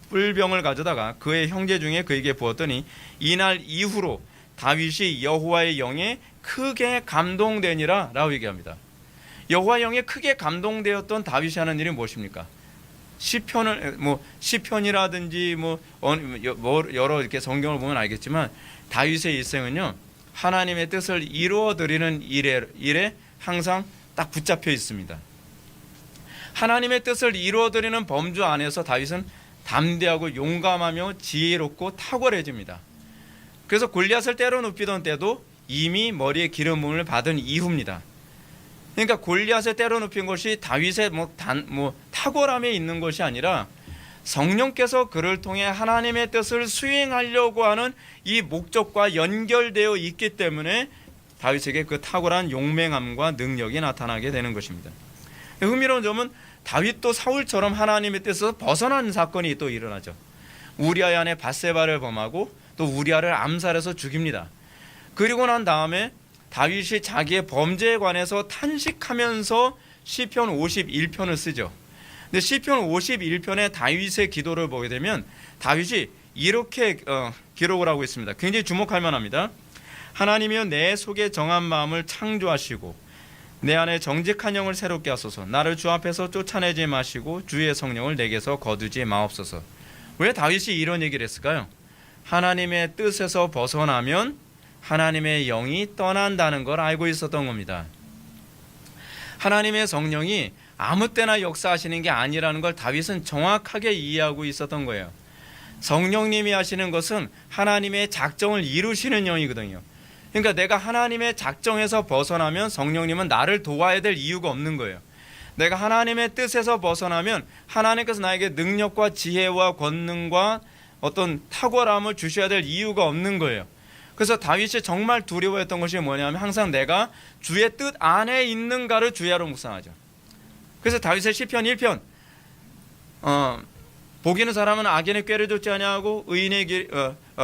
뿔병을 가져다가 그의 형제 중에 그에게 부었더니 이날 이후로 다윗이 여호와의 영에 크게 감동되니라 라고 얘기합니다. 여호와의 영에 크게 감동되었던 다윗이 하는 일이 무엇입니까? 시편이라든지 여러 이렇게 성경을 보면 알겠지만 다윗의 일생은요, 하나님의 뜻을 이루어 드리는 일에 항상 딱 붙잡혀 있습니다. 하나님의 뜻을 이루어 드리는 범주 안에서 다윗은 담대하고 용감하며 지혜롭고 탁월해집니다. 그래서 골리앗을 때려 눕히던 때도 이미 머리에 기름 부음을 받은 이후입니다. 그러니까 골리앗을 때려 눕힌 것이 다윗의 탁월함에 있는 것이 아니라 성령께서 그를 통해 하나님의 뜻을 수행하려고 하는 이 목적과 연결되어 있기 때문에 다윗에게 그 탁월한 용맹함과 능력이 나타나게 되는 것입니다. 흥미로운 점은 다윗도 사울처럼 하나님의 뜻에서 벗어난 사건이 또 일어나죠. 우리아의 아내 밧세바를 범하고 또 우리아를 암살해서 죽입니다. 그리고 난 다음에 다윗이 자기의 범죄에 관해서 탄식하면서 시편 51편을 쓰죠. 근데 시편 51편의 다윗의 기도를 보게 되면 다윗이 이렇게 기록을 하고 있습니다. 굉장히 주목할 만합니다. 하나님이여 내 속에 정한 마음을 창조하시고 내 안에 정직한 영을 새롭게 하소서. 나를 주 앞에서 쫓아내지 마시고 주의 성령을 내게서 거두지 마옵소서. 왜 다윗이 이런 얘기를 했을까요? 하나님의 뜻에서 벗어나면 하나님의 영이 떠난다는 걸 알고 있었던 겁니다. 하나님의 성령이 아무 때나 역사하시는 게 아니라는 걸 다윗은 정확하게 이해하고 있었던 거예요. 성령님이 하시는 것은 하나님의 작정을 이루시는 영이거든요. 그러니까 내가 하나님의 작정에서 벗어나면 성령님은 나를 도와야 될 이유가 없는 거예요. 내가 하나님의 뜻에서 벗어나면 하나님께서 나에게 능력과 지혜와 권능과 어떤 탁월함을 주셔야 될 이유가 없는 거예요. 그래서 다윗이 정말 두려워했던 것이 뭐냐면 항상 내가 주의 뜻 안에 있는가를 주야로 묵상하죠. 그래서 다윗의 시편 1편 복이는 사람은 악인의 꾀를 좇지 아니하고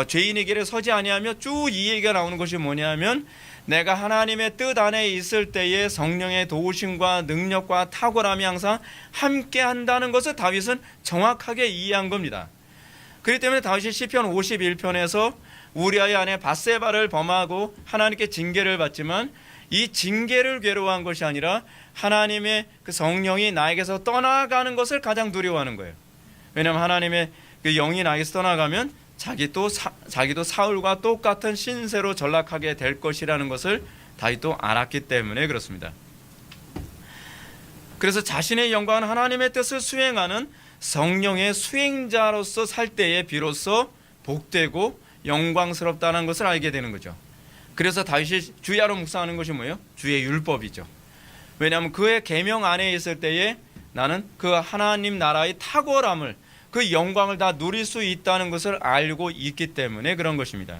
죄인의 길에 서지 아니하며 쭉 이 얘기가 나오는 것이 뭐냐면 내가 하나님의 뜻 안에 있을 때에 성령의 도우심과 능력과 탁월함이 항상 함께 한다는 것을 다윗은 정확하게 이해한 겁니다. 그렇기 때문에 다윗이 시편 51편에서 우리아의 아내 밧세바를 범하고 하나님께 징계를 받지만 이 징계를 괴로워한 것이 아니라 하나님의 그 성령이 나에게서 떠나가는 것을 가장 두려워하는 거예요. 왜냐하면 하나님의 그 영이 나에게서 떠나가면 자기도 사울과 똑같은 신세로 전락하게 될 것이라는 것을 다윗도 알았기 때문에 그렇습니다. 그래서 자신의 영광은 하나님의 뜻을 수행하는 성령의 수행자로서 살 때에 비로소 복되고 영광스럽다는 것을 알게 되는 거죠. 그래서 다윗이 주야로 묵상하는 것이 뭐예요? 주의 율법이죠. 왜냐하면 그의 계명 안에 있을 때에 나는 그 하나님 나라의 탁월함을, 그 영광을 다 누릴 수 있다는 것을 알고 있기 때문에 그런 것입니다.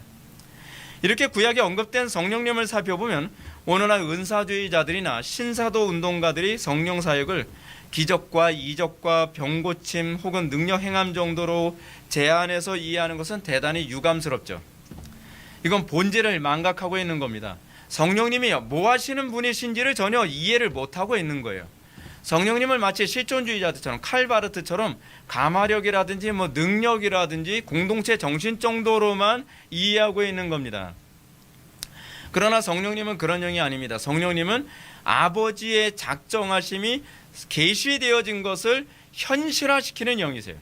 이렇게 구약에 언급된 성령님을 살펴보면 오늘날 은사주의자들이나 신사도 운동가들이 성령 사역을 기적과 이적과 병고침 혹은 능력 행함 정도로 제한해서 이해하는 것은 대단히 유감스럽죠. 이건 본질을 망각하고 있는 겁니다. 성령님이 뭐 하시는 분이신지를 전혀 이해를 못하고 있는 거예요. 성령님을 마치 실존주의자들처럼 칼바르트처럼 가마력이라든지 뭐 능력이라든지 공동체 정신 정도로만 이해하고 있는 겁니다. 그러나 성령님은 그런 영이 아닙니다. 성령님은 아버지의 작정하심이 계시되어진 것을 현실화시키는 영이세요.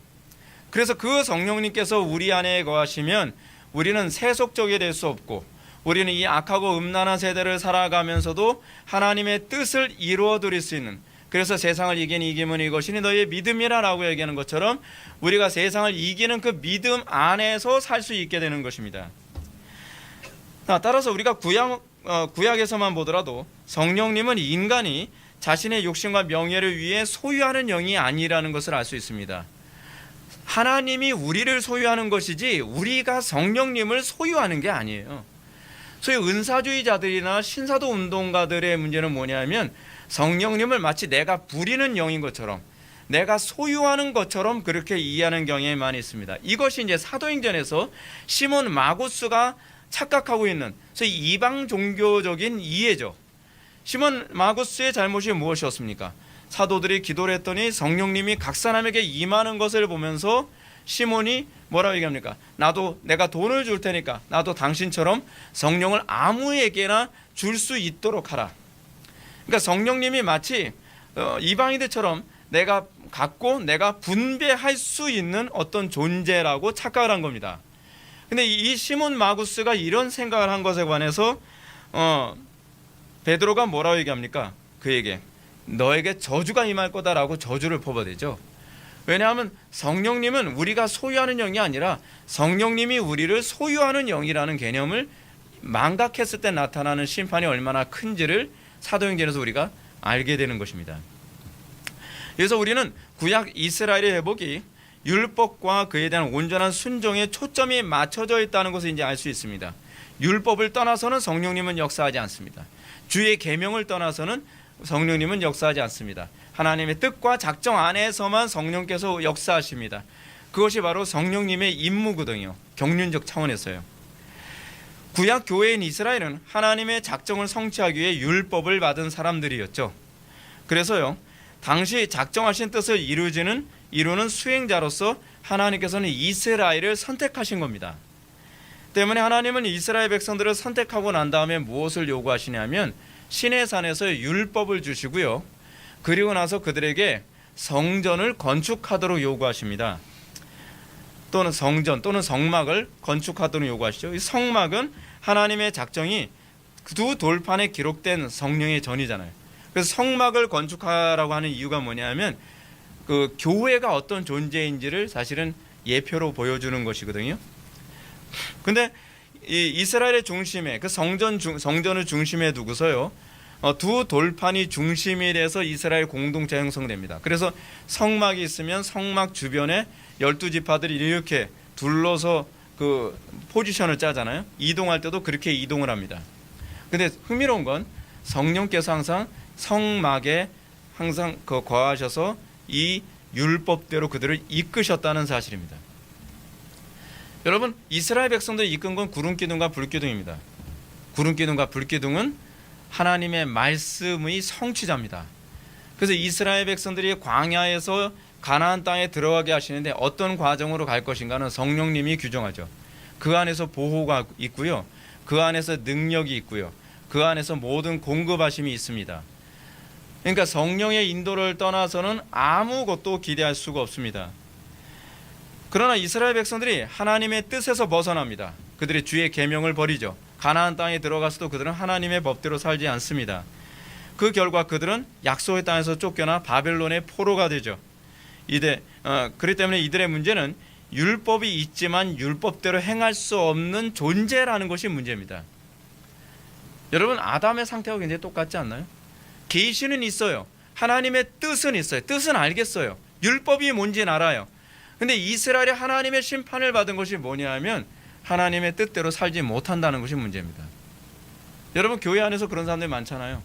그래서 그 성령님께서 우리 안에 거하시면 우리는 세속적이 될 수 없고, 우리는 이 악하고 음란한 세대를 살아가면서도 하나님의 뜻을 이루어 드릴 수 있는, 그래서 세상을 이긴 이김은 이것이니 너희의 믿음이라라고 얘기하는 것처럼 우리가 세상을 이기는 그 믿음 안에서 살 수 있게 되는 것입니다. 따라서 우리가 구약에서만 보더라도 성령님은 인간이 자신의 욕심과 명예를 위해 소유하는 영이 아니라는 것을 알 수 있습니다. 하나님이 우리를 소유하는 것이지 우리가 성령님을 소유하는 게 아니에요. 소위 은사주의자들이나 신사도 운동가들의 문제는 뭐냐면 성령님을 마치 내가 부리는 영인 것처럼, 내가 소유하는 것처럼 그렇게 이해하는 경향이 많이 있습니다. 이것이 이제 사도행전에서 시몬 마구스가 착각하고 있는 소위 이방 종교적인 이해죠. 시몬 마구스의 잘못이 무엇이었습니까? 사도들이 기도를 했더니 성령님이 각 사람에게 임하는 것을 보면서 시몬이 뭐라고 얘기합니까? 나도 내가 돈을 줄 테니까 나도 당신처럼 성령을 아무에게나 줄 수 있도록 하라. 그러니까 성령님이 마치 이방인들처럼 내가 갖고 내가 분배할 수 있는 어떤 존재라고 착각을 한 겁니다. 근데 이 시몬 마구스가 이런 생각을 한 것에 관해서 베드로가 뭐라고 얘기합니까? 그에게 너에게 저주가 임할 거다라고 저주를 퍼부어대죠. 왜냐하면 성령님은 우리가 소유하는 영이 아니라 성령님이 우리를 소유하는 영이라는 개념을 망각했을 때 나타나는 심판이 얼마나 큰지를 사도행전에서 우리가 알게 되는 것입니다. 그래서 우리는 구약 이스라엘의 회복이 율법과 그에 대한 온전한 순종에 초점이 맞춰져 있다는 것을 이제 알 수 있습니다. 율법을 떠나서는 성령님은 역사하지 않습니다. 주의 계명을 떠나서는 성령님은 역사하지 않습니다. 하나님의 뜻과 작정 안에서만 성령께서 역사하십니다. 그것이 바로 성령님의 임무거든요. 경륜적 차원에서요. 구약 교회인 이스라엘은 하나님의 작정을 성취하기 위해 율법을 받은 사람들이었죠. 그래서요, 당시 작정하신 뜻을 이루는 수행자로서 하나님께서는 이스라엘을 선택하신 겁니다. 때문에 하나님은 이스라엘 백성들을 선택하고 난 다음에 무엇을 요구하시냐면 시내산에서 율법을 주시고요, 그리고 나서 그들에게 성전을 건축하도록 요구하십니다. 또는 성전 또는 성막을 건축하도록 요구하시죠. 이 성막은 하나님의 작정이 두 돌판에 기록된 성령의 전이잖아요. 그래서 성막을 건축하라고 하는 이유가 뭐냐면 그 교회가 어떤 존재인지를 사실은 예표로 보여주는 것이거든요. 근데 이 이스라엘의 중심에 그 성전을 중심에 두고서요, 두 돌판이 중심이 돼서 이스라엘 공동체 형성됩니다. 그래서 성막이 있으면 성막 주변에 12지파들이 이렇게 둘러서 그 포지션을 짜잖아요. 이동할 때도 그렇게 이동을 합니다. 근데 흥미로운 건 성령께서 항상 성막에 항상 거하셔서 이 율법대로 그들을 이끄셨다는 사실입니다. 여러분, 이스라엘 백성들을 이끈 건 구름기둥과 불기둥입니다. 구름기둥과 불기둥은 하나님의 말씀의 성취자입니다. 그래서 이스라엘 백성들이 광야에서 가나안 땅에 들어가게 하시는데 어떤 과정으로 갈 것인가는 성령님이 규정하죠. 그 안에서 보호가 있고요, 그 안에서 능력이 있고요, 그 안에서 모든 공급하심이 있습니다. 그러니까 성령의 인도를 떠나서는 아무것도 기대할 수가 없습니다. 그러나 이스라엘 백성들이 하나님의 뜻에서 벗어납니다. 그들이 주의 계명을 버리죠. 가나안 땅에 들어가서도 그들은 하나님의 법대로 살지 않습니다. 그 결과 그들은 약속의 땅에서 쫓겨나 바벨론의 포로가 되죠. 그렇기 때문에 이들의 문제는 율법이 있지만 율법대로 행할 수 없는 존재라는 것이 문제입니다. 여러분, 아담의 상태와 굉장히 똑같지 않나요? 계시는 있어요. 하나님의 뜻은 있어요. 뜻은 알겠어요. 율법이 뭔지는 알아요. 근데 이스라엘이 하나님의 심판을 받은 것이 뭐냐면 하나님의 뜻대로 살지 못한다는 것이 문제입니다. 여러분, 교회 안에서 그런 사람들이 많잖아요.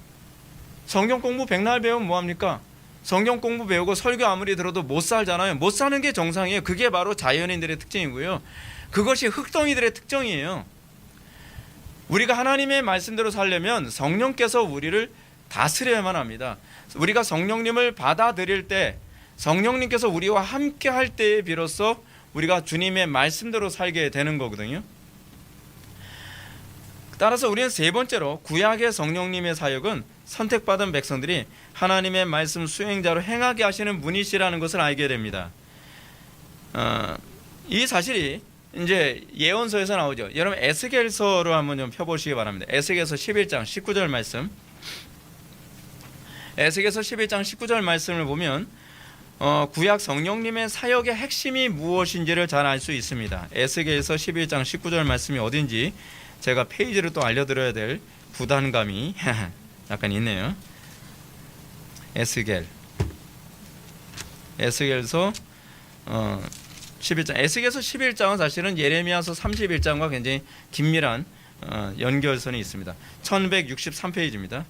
성경 공부 백날 배우면 뭐합니까? 성경 공부 배우고 설교 아무리 들어도 못 살잖아요. 못 사는 게 정상이에요. 그게 바로 자연인들의 특징이고요, 그것이 흑덩이들의 특징이에요. 우리가 하나님의 말씀대로 살려면 성령께서 우리를 다스려야만 합니다. 우리가 성령님을 받아들일 때, 성령님께서 우리와 함께 할 때에 비로소 우리가 주님의 말씀대로 살게 되는 거거든요. 따라서 우리는 세 번째로 구약의 성령님의 사역은 선택받은 백성들이 하나님의 말씀 수행자로 행하게 하시는 분이시라는 것을 알게 됩니다. 이 사실이 이제 예언서에서 나오죠. 여러분 에스겔서로 한번 좀 펴보시기 바랍니다. 에스겔서 11장 19절 말씀. 에스겔서 11장 19절 말씀을 보면 구약 성령님의 사역의 핵심이 무엇인지를 잘 알 수 있습니다. 에스겔서 11장 19절 말씀이 어딘지 제가 페이지를 또 알려드려야 될 부담감이 약간 있네요. 에스겔서 11장. 에스겔서 11장은 사실은 예레미야서 31장과 굉장히 긴밀한 연결선이 있습니다. 1163페이지입니다.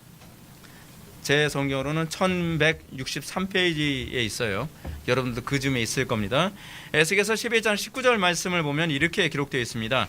제 성경으로는 1163페이지에 있어요. 여러분도 그 즈음에 있을 겁니다. 에스겔서 11장 19절 말씀을 보면 이렇게 기록되어 있습니다.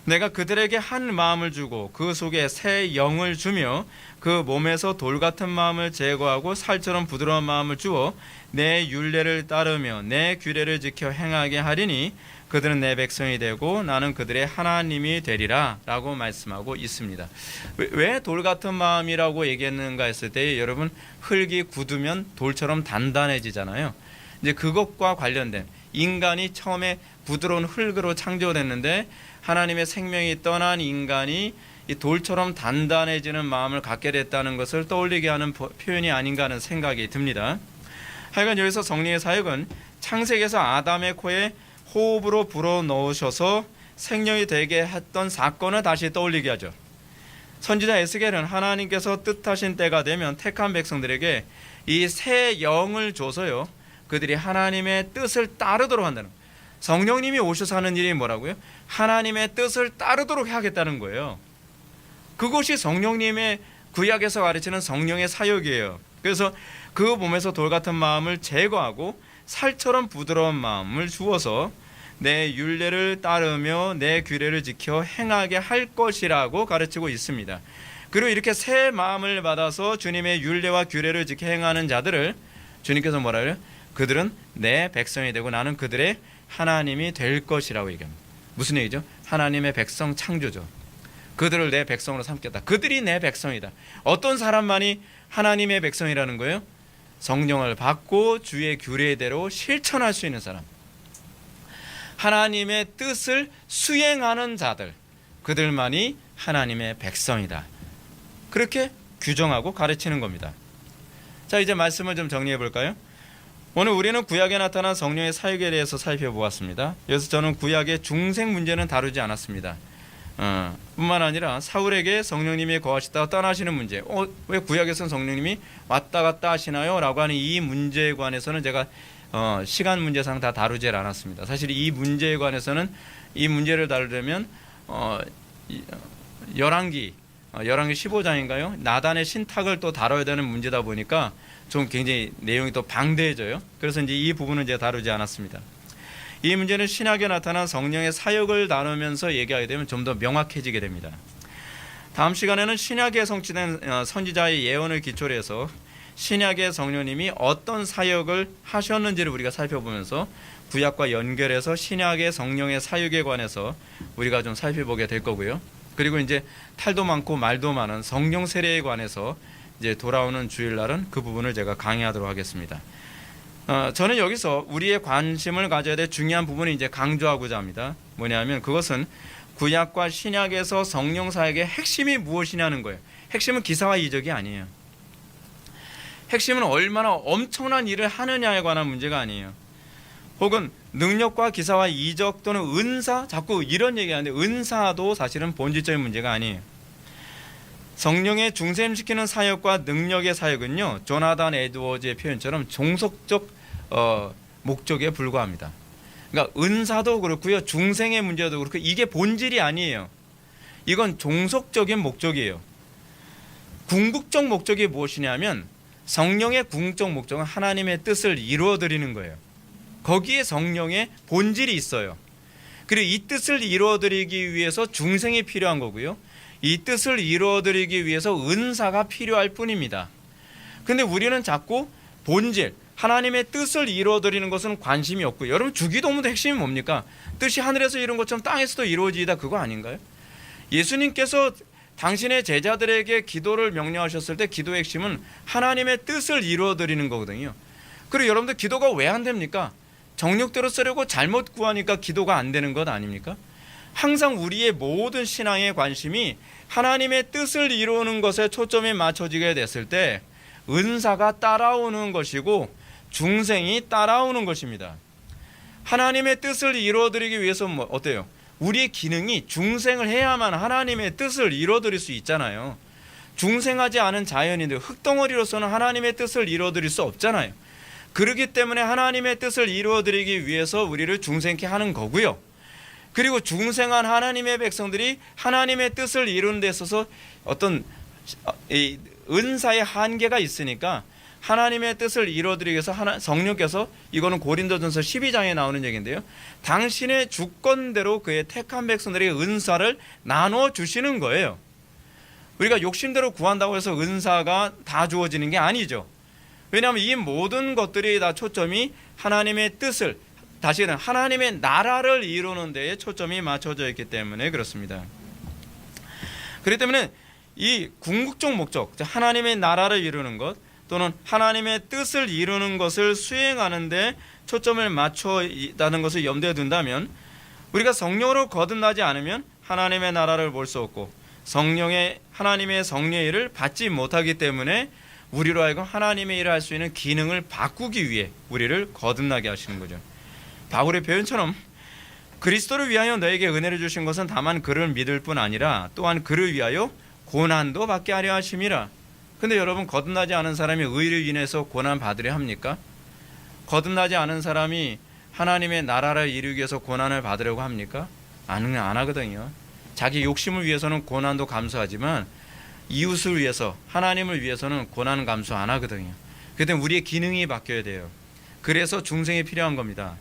내가 그들에게 한 마음을 주고 그 속에 새 영을 주며 그 몸에서 돌 같은 마음을 제거하고 살처럼 부드러운 마음을 주어 내 율례를 따르며 내 규례를 지켜 행하게 하리니 그들은 내 백성이 되고 나는 그들의 하나님이 되리라 라고 말씀하고 있습니다. 왜 돌 같은 마음이라고 얘기했는가 했을 때 여러분 흙이 굳으면 돌처럼 단단해지잖아요. 이제 그것과 관련된 인간이 처음에 부드러운 흙으로 창조됐는데 하나님의 생명이 떠난 인간이 이 돌처럼 단단해지는 마음을 갖게 됐다는 것을 떠올리게 하는 표현이 아닌가 하는 생각이 듭니다. 하여간 여기서 성령의 사역은 창세기에서 아담의 코에 호흡으로 불어넣으셔서 생명이 되게 했던 사건을 다시 떠올리게 하죠. 선지자 에스겔은 하나님께서 뜻하신 때가 되면 택한 백성들에게 이 새 영을 줘서요 그들이 하나님의 뜻을 따르도록 한다는 거예요. 성령님이 오셔서 하는 일이 뭐라고요? 하나님의 뜻을 따르도록 하겠다는 거예요. 그것이 성령님의 구약에서 가르치는 성령의 사역이에요. 그래서 그 몸에서 돌 같은 마음을 제거하고 살처럼 부드러운 마음을 주어서 내 율례를 따르며 내 규례를 지켜 행하게 할 것이라고 가르치고 있습니다. 그리고 이렇게 새 마음을 받아서 주님의 율례와 규례를 지켜 행하는 자들을 주님께서 뭐라 그래요? 그들은 내 백성이 되고 나는 그들의 하나님이 될 것이라고 얘기합니다. 무슨 얘기죠? 하나님의 백성 창조죠. 그들을 내 백성으로 삼겠다. 그들이 내 백성이다. 어떤 사람만이 하나님의 백성이라는 거예요? 성령을 받고 주의 규례대로 실천할 수 있는 사람, 하나님의 뜻을 수행하는 자들, 그들만이 하나님의 백성이다. 그렇게 규정하고 가르치는 겁니다. 자, 이제 말씀을 좀 정리해 볼까요? 오늘 우리는 구약에 나타난 성령의 사역에 대해서 살펴보았습니다. 여기서 저는 구약의 중생 문제는 다루지 않았습니다. 뿐만 아니라 사울에게 성령님이 거하시다가 떠나시는 문제, 왜 구약에서는 성령님이 왔다 갔다 하시나요? 라고 하는 이 문제에 관해서는 제가 시간 문제상 다 다루지 않았습니다. 사실 이 문제에 관해서는 이 문제를 다루려면 열왕기 15장인가요? 나단의 신탁을 또 다뤄야 되는 문제다 보니까 좀 굉장히 내용이 또 방대해져요. 그래서 이제 이 부분은 제가 다루지 않았습니다. 이 문제는 신약에 나타난 성령의 사역을 나누면서 얘기하게 되면 좀 더 명확해지게 됩니다. 다음 시간에는 신약에 성취된 선지자의 예언을 기초로 해서 신약의 성령님이 어떤 사역을 하셨는지를 우리가 살펴보면서 구약과 연결해서 신약의 성령의 사역에 관해서 우리가 좀 살펴보게 될 거고요. 그리고 이제 탈도 많고 말도 많은 성령 세례에 관해서 이제 돌아오는 주일날은 그 부분을 제가 강의하도록 하겠습니다. 저는 여기서 우리의 관심을 가져야 될 중요한 부분을 이제 강조하고자 합니다. 뭐냐면 그것은 구약과 신약에서 성령 사역의 핵심이 무엇이냐는 거예요. 핵심은 기사와 이적이 아니에요. 핵심은 얼마나 엄청난 일을 하느냐에 관한 문제가 아니에요. 혹은 능력과 기사와 이적 또는 은사, 자꾸 이런 얘기하는데 은사도 사실은 본질적인 문제가 아니에요. 성령의 중샘시키는 사역과 능력의 사역은요, 조나단 에드워즈의 표현처럼 종속적 목적에 불과합니다. 그러니까 은사도 그렇고요, 중생의 문제도 그렇고 이게 본질이 아니에요. 이건 종속적인 목적이에요. 궁극적 목적이 무엇이냐면 성령의 궁극적 목적은 하나님의 뜻을 이루어드리는 거예요. 거기에 성령의 본질이 있어요. 그리고 이 뜻을 이루어드리기 위해서 중생이 필요한 거고요. 이 뜻을 이루어드리기 위해서 은사가 필요할 뿐입니다. 근데 우리는 자꾸 본질, 하나님의 뜻을 이루어드리는 것은 관심이 없고, 여러분 주기도문의 핵심이 뭡니까? 뜻이 하늘에서 이룬 것처럼 땅에서도 이루어지이다, 그거 아닌가요? 예수님께서 당신의 제자들에게 기도를 명령하셨을 때 기도의 핵심은 하나님의 뜻을 이루어드리는 거거든요. 그리고 여러분들 기도가 왜 안 됩니까? 정욕대로 쓰려고 잘못 구하니까 기도가 안 되는 것 아닙니까? 항상 우리의 모든 신앙의 관심이 하나님의 뜻을 이루는 것에 초점이 맞춰지게 됐을 때 은사가 따라오는 것이고 중생이 따라오는 것입니다. 하나님의 뜻을 이루어드리기 위해서 어때요? 우리의 기능이 중생을 해야만 하나님의 뜻을 이루어드릴 수 있잖아요. 중생하지 않은 자연인들, 흙덩어리로서는 하나님의 뜻을 이루어드릴 수 없잖아요. 그렇기 때문에 하나님의 뜻을 이루어드리기 위해서 우리를 중생케 하는 거고요. 그리고 중생한 하나님의 백성들이 하나님의 뜻을 이루는 데 있어서 어떤 은사의 한계가 있으니까 하나님의 뜻을 이루어드리기 위해서 성령께서, 이거는 고린도전서 12장에 나오는 얘기인데요, 당신의 주권대로 그의 택한 백성들에게 은사를 나눠 주시는 거예요. 우리가 욕심대로 구한다고 해서 은사가 다 주어지는 게 아니죠. 왜냐하면 이 모든 것들이 다 초점이 하나님의 뜻을, 다시는 하나님의 나라를 이루는 데에 초점이 맞춰져 있기 때문에 그렇습니다. 그렇기 때문에 이 궁극적 목적, 하나님의 나라를 이루는 것 또는 하나님의 뜻을 이루는 것을 수행하는 데 초점을 맞춰 있다는 것을 염두에 둔다면, 우리가 성령으로 거듭나지 않으면 하나님의 나라를 볼 수 없고 하나님의 성령의 일을 받지 못하기 때문에 우리로 하여금 하나님의 일을 할 수 있는 기능을 바꾸기 위해 우리를 거듭나게 하시는 거죠. 바울의 표현처럼 그리스도를 위하여 너에게 은혜를 주신 것은 다만 그를 믿을 뿐 아니라 또한 그를 위하여 고난도 받게 하려 하심이라. 근데 여러분, 거듭나지 않은 사람이 의를 인해서 고난 받으려 합니까? 거듭나지 않은 사람이 하나님의 나라를 이루기 위해서 고난을 받으려고 합니까? 안 하거든요. 자기 욕심을 위해서는 고난도 감수하지만 이웃을 위해서, 하나님을 위해서는 고난 감수 안 하거든요. 그렇기 때문에 우리의 기능이 바뀌어야 돼요. 그래서 중생이 필요한 겁니다.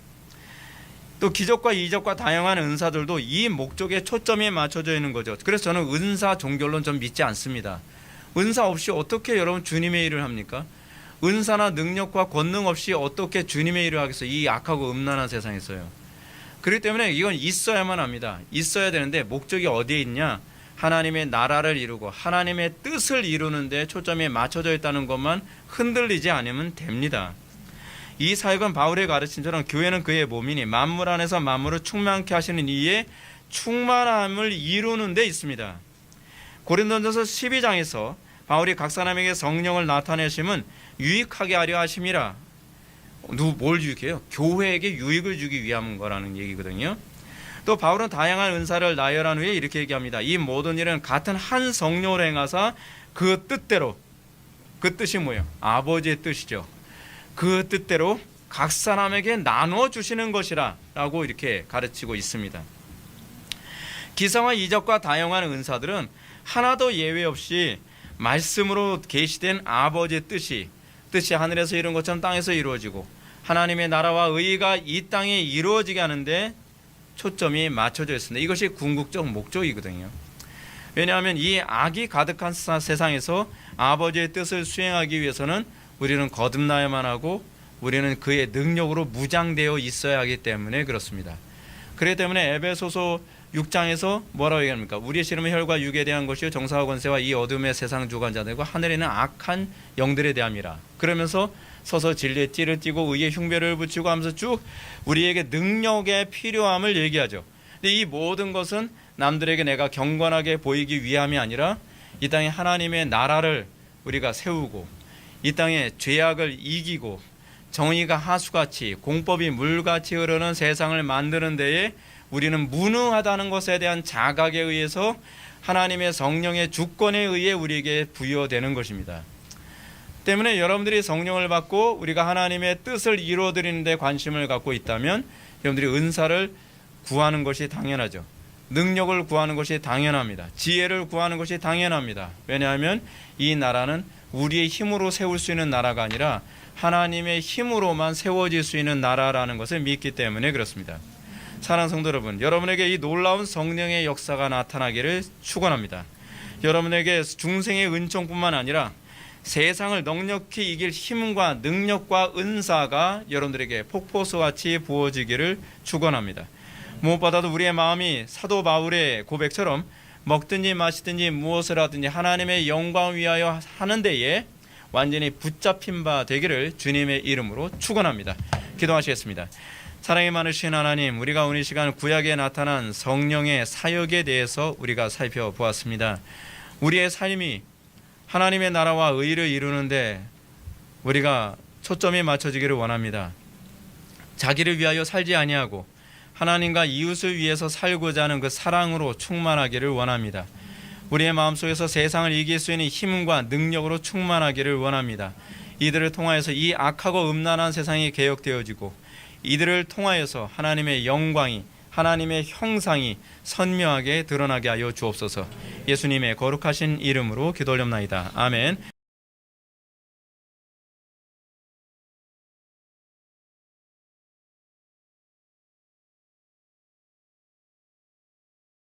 또 기적과 이적과 다양한 은사들도 이 목적에 초점이 맞춰져 있는 거죠. 그래서 저는 은사 종교론 좀 믿지 않습니다. 은사 없이 어떻게 여러분 주님의 일을 합니까? 은사나 능력과 권능 없이 어떻게 주님의 일을 하겠어요? 이 악하고 음란한 세상에서요. 그렇기 때문에 이건 있어야만 합니다. 있어야 되는데 목적이 어디에 있냐? 하나님의 나라를 이루고 하나님의 뜻을 이루는 데 초점이 맞춰져 있다는 것만 흔들리지 않으면 됩니다. 이 사역은 바울의 가르침처럼 교회는 그의 몸이니 만물 안에서 만물을 충만케 하시는 이의 충만함을 이루는 데 있습니다. 고린도전서 12장에서 바울이 각 사람에게 성령을 나타내심은 유익하게 하려 하심이라. 뭘 유익해요? 교회에게 유익을 주기 위한 거라는 얘기거든요. 또 바울은 다양한 은사를 나열한 후에 이렇게 얘기합니다. 이 모든 일은 같은 한 성령으로 행하사 그 뜻대로, 그 뜻이 뭐예요? 아버지의 뜻이죠. 그 뜻대로 각 사람에게 나누어 주시는 것이라 라고 이렇게 가르치고 있습니다. 기사와 이적과 다양한 은사들은 하나도 예외 없이 말씀으로 계시된 아버지의 뜻이 하늘에서 이룬 것처럼 땅에서 이루어지고 하나님의 나라와 의가 이 땅에 이루어지게 하는데 초점이 맞춰져 있습니다. 이것이 궁극적 목적이거든요. 왜냐하면 이 악이 가득한 세상에서 아버지의 뜻을 수행하기 위해서는 우리는 거듭나야만 하고 우리는 그의 능력으로 무장되어 있어야 하기 때문에 그렇습니다. 그렇기 때문에 에베소서 6장에서 뭐라고 얘기합니까? 우리의 씨름은 혈과 육에 대한 것이요 정사와 권세와 이 어둠의 세상 주관자들과 하늘에 있는 악한 영들에 대함이라. 그러면서 서서 진리의 띠를 띠고 의의 흉배를 붙이고 하면서 쭉 우리에게 능력의 필요함을 얘기하죠. 근데 이 모든 것은 남들에게 내가 경건하게 보이기 위함이 아니라 이 땅에 하나님의 나라를 우리가 세우고 이 땅에 죄악을 이기고 정의가 하수같이 공법이 물같이 흐르는 세상을 만드는 데에 우리는 무능하다는 것에 대한 자각에 의해서 하나님의 성령의 주권에 의해 우리에게 부여되는 것입니다. 때문에 여러분들이 성령을 받고 우리가 하나님의 뜻을 이루어드리는 데 관심을 갖고 있다면 여러분들이 은사를 구하는 것이 당연하죠. 능력을 구하는 것이 당연합니다. 지혜를 구하는 것이 당연합니다. 왜냐하면 이 나라는 우리의 힘으로 세울 수 있는 나라가 아니라 하나님의 힘으로만 세워질 수 있는 나라라는 것을 믿기 때문에 그렇습니다. 사랑하는 성도 여러분, 여러분에게 이 놀라운 성령의 역사가 나타나기를 축원합니다. 여러분에게 중생의 은총뿐만 아니라 세상을 넉넉히 이길 힘과 능력과 은사가 여러분들에게 폭포수같이 부어지기를 축원합니다. 무엇보다도 우리의 마음이 사도 바울의 고백처럼 먹든지 마시든지 무엇을 하든지 하나님의 영광을 위하여 하는 데에 완전히 붙잡힌 바 되기를 주님의 이름으로 축원합니다. 기도하시겠습니다. 사랑이 많으신 하나님, 우리가 오늘 시간 구약에 나타난 성령의 사역에 대해서 우리가 살펴보았습니다. 우리의 삶이 하나님의 나라와 의를 이루는데 우리가 초점이 맞춰지기를 원합니다. 자기를 위하여 살지 아니하고 하나님과 이웃을 위해서 살고자 하는 그 사랑으로 충만하기를 원합니다. 우리의 마음속에서 세상을 이길 수 있는 힘과 능력으로 충만하기를 원합니다. 이들을 통하여서 이 악하고 음란한 세상이 개혁되어지고 이들을 통하여서 하나님의 영광이, 하나님의 형상이 선명하게 드러나게 하여 주옵소서. 예수님의 거룩하신 이름으로 기도 올렵나이다. 아멘.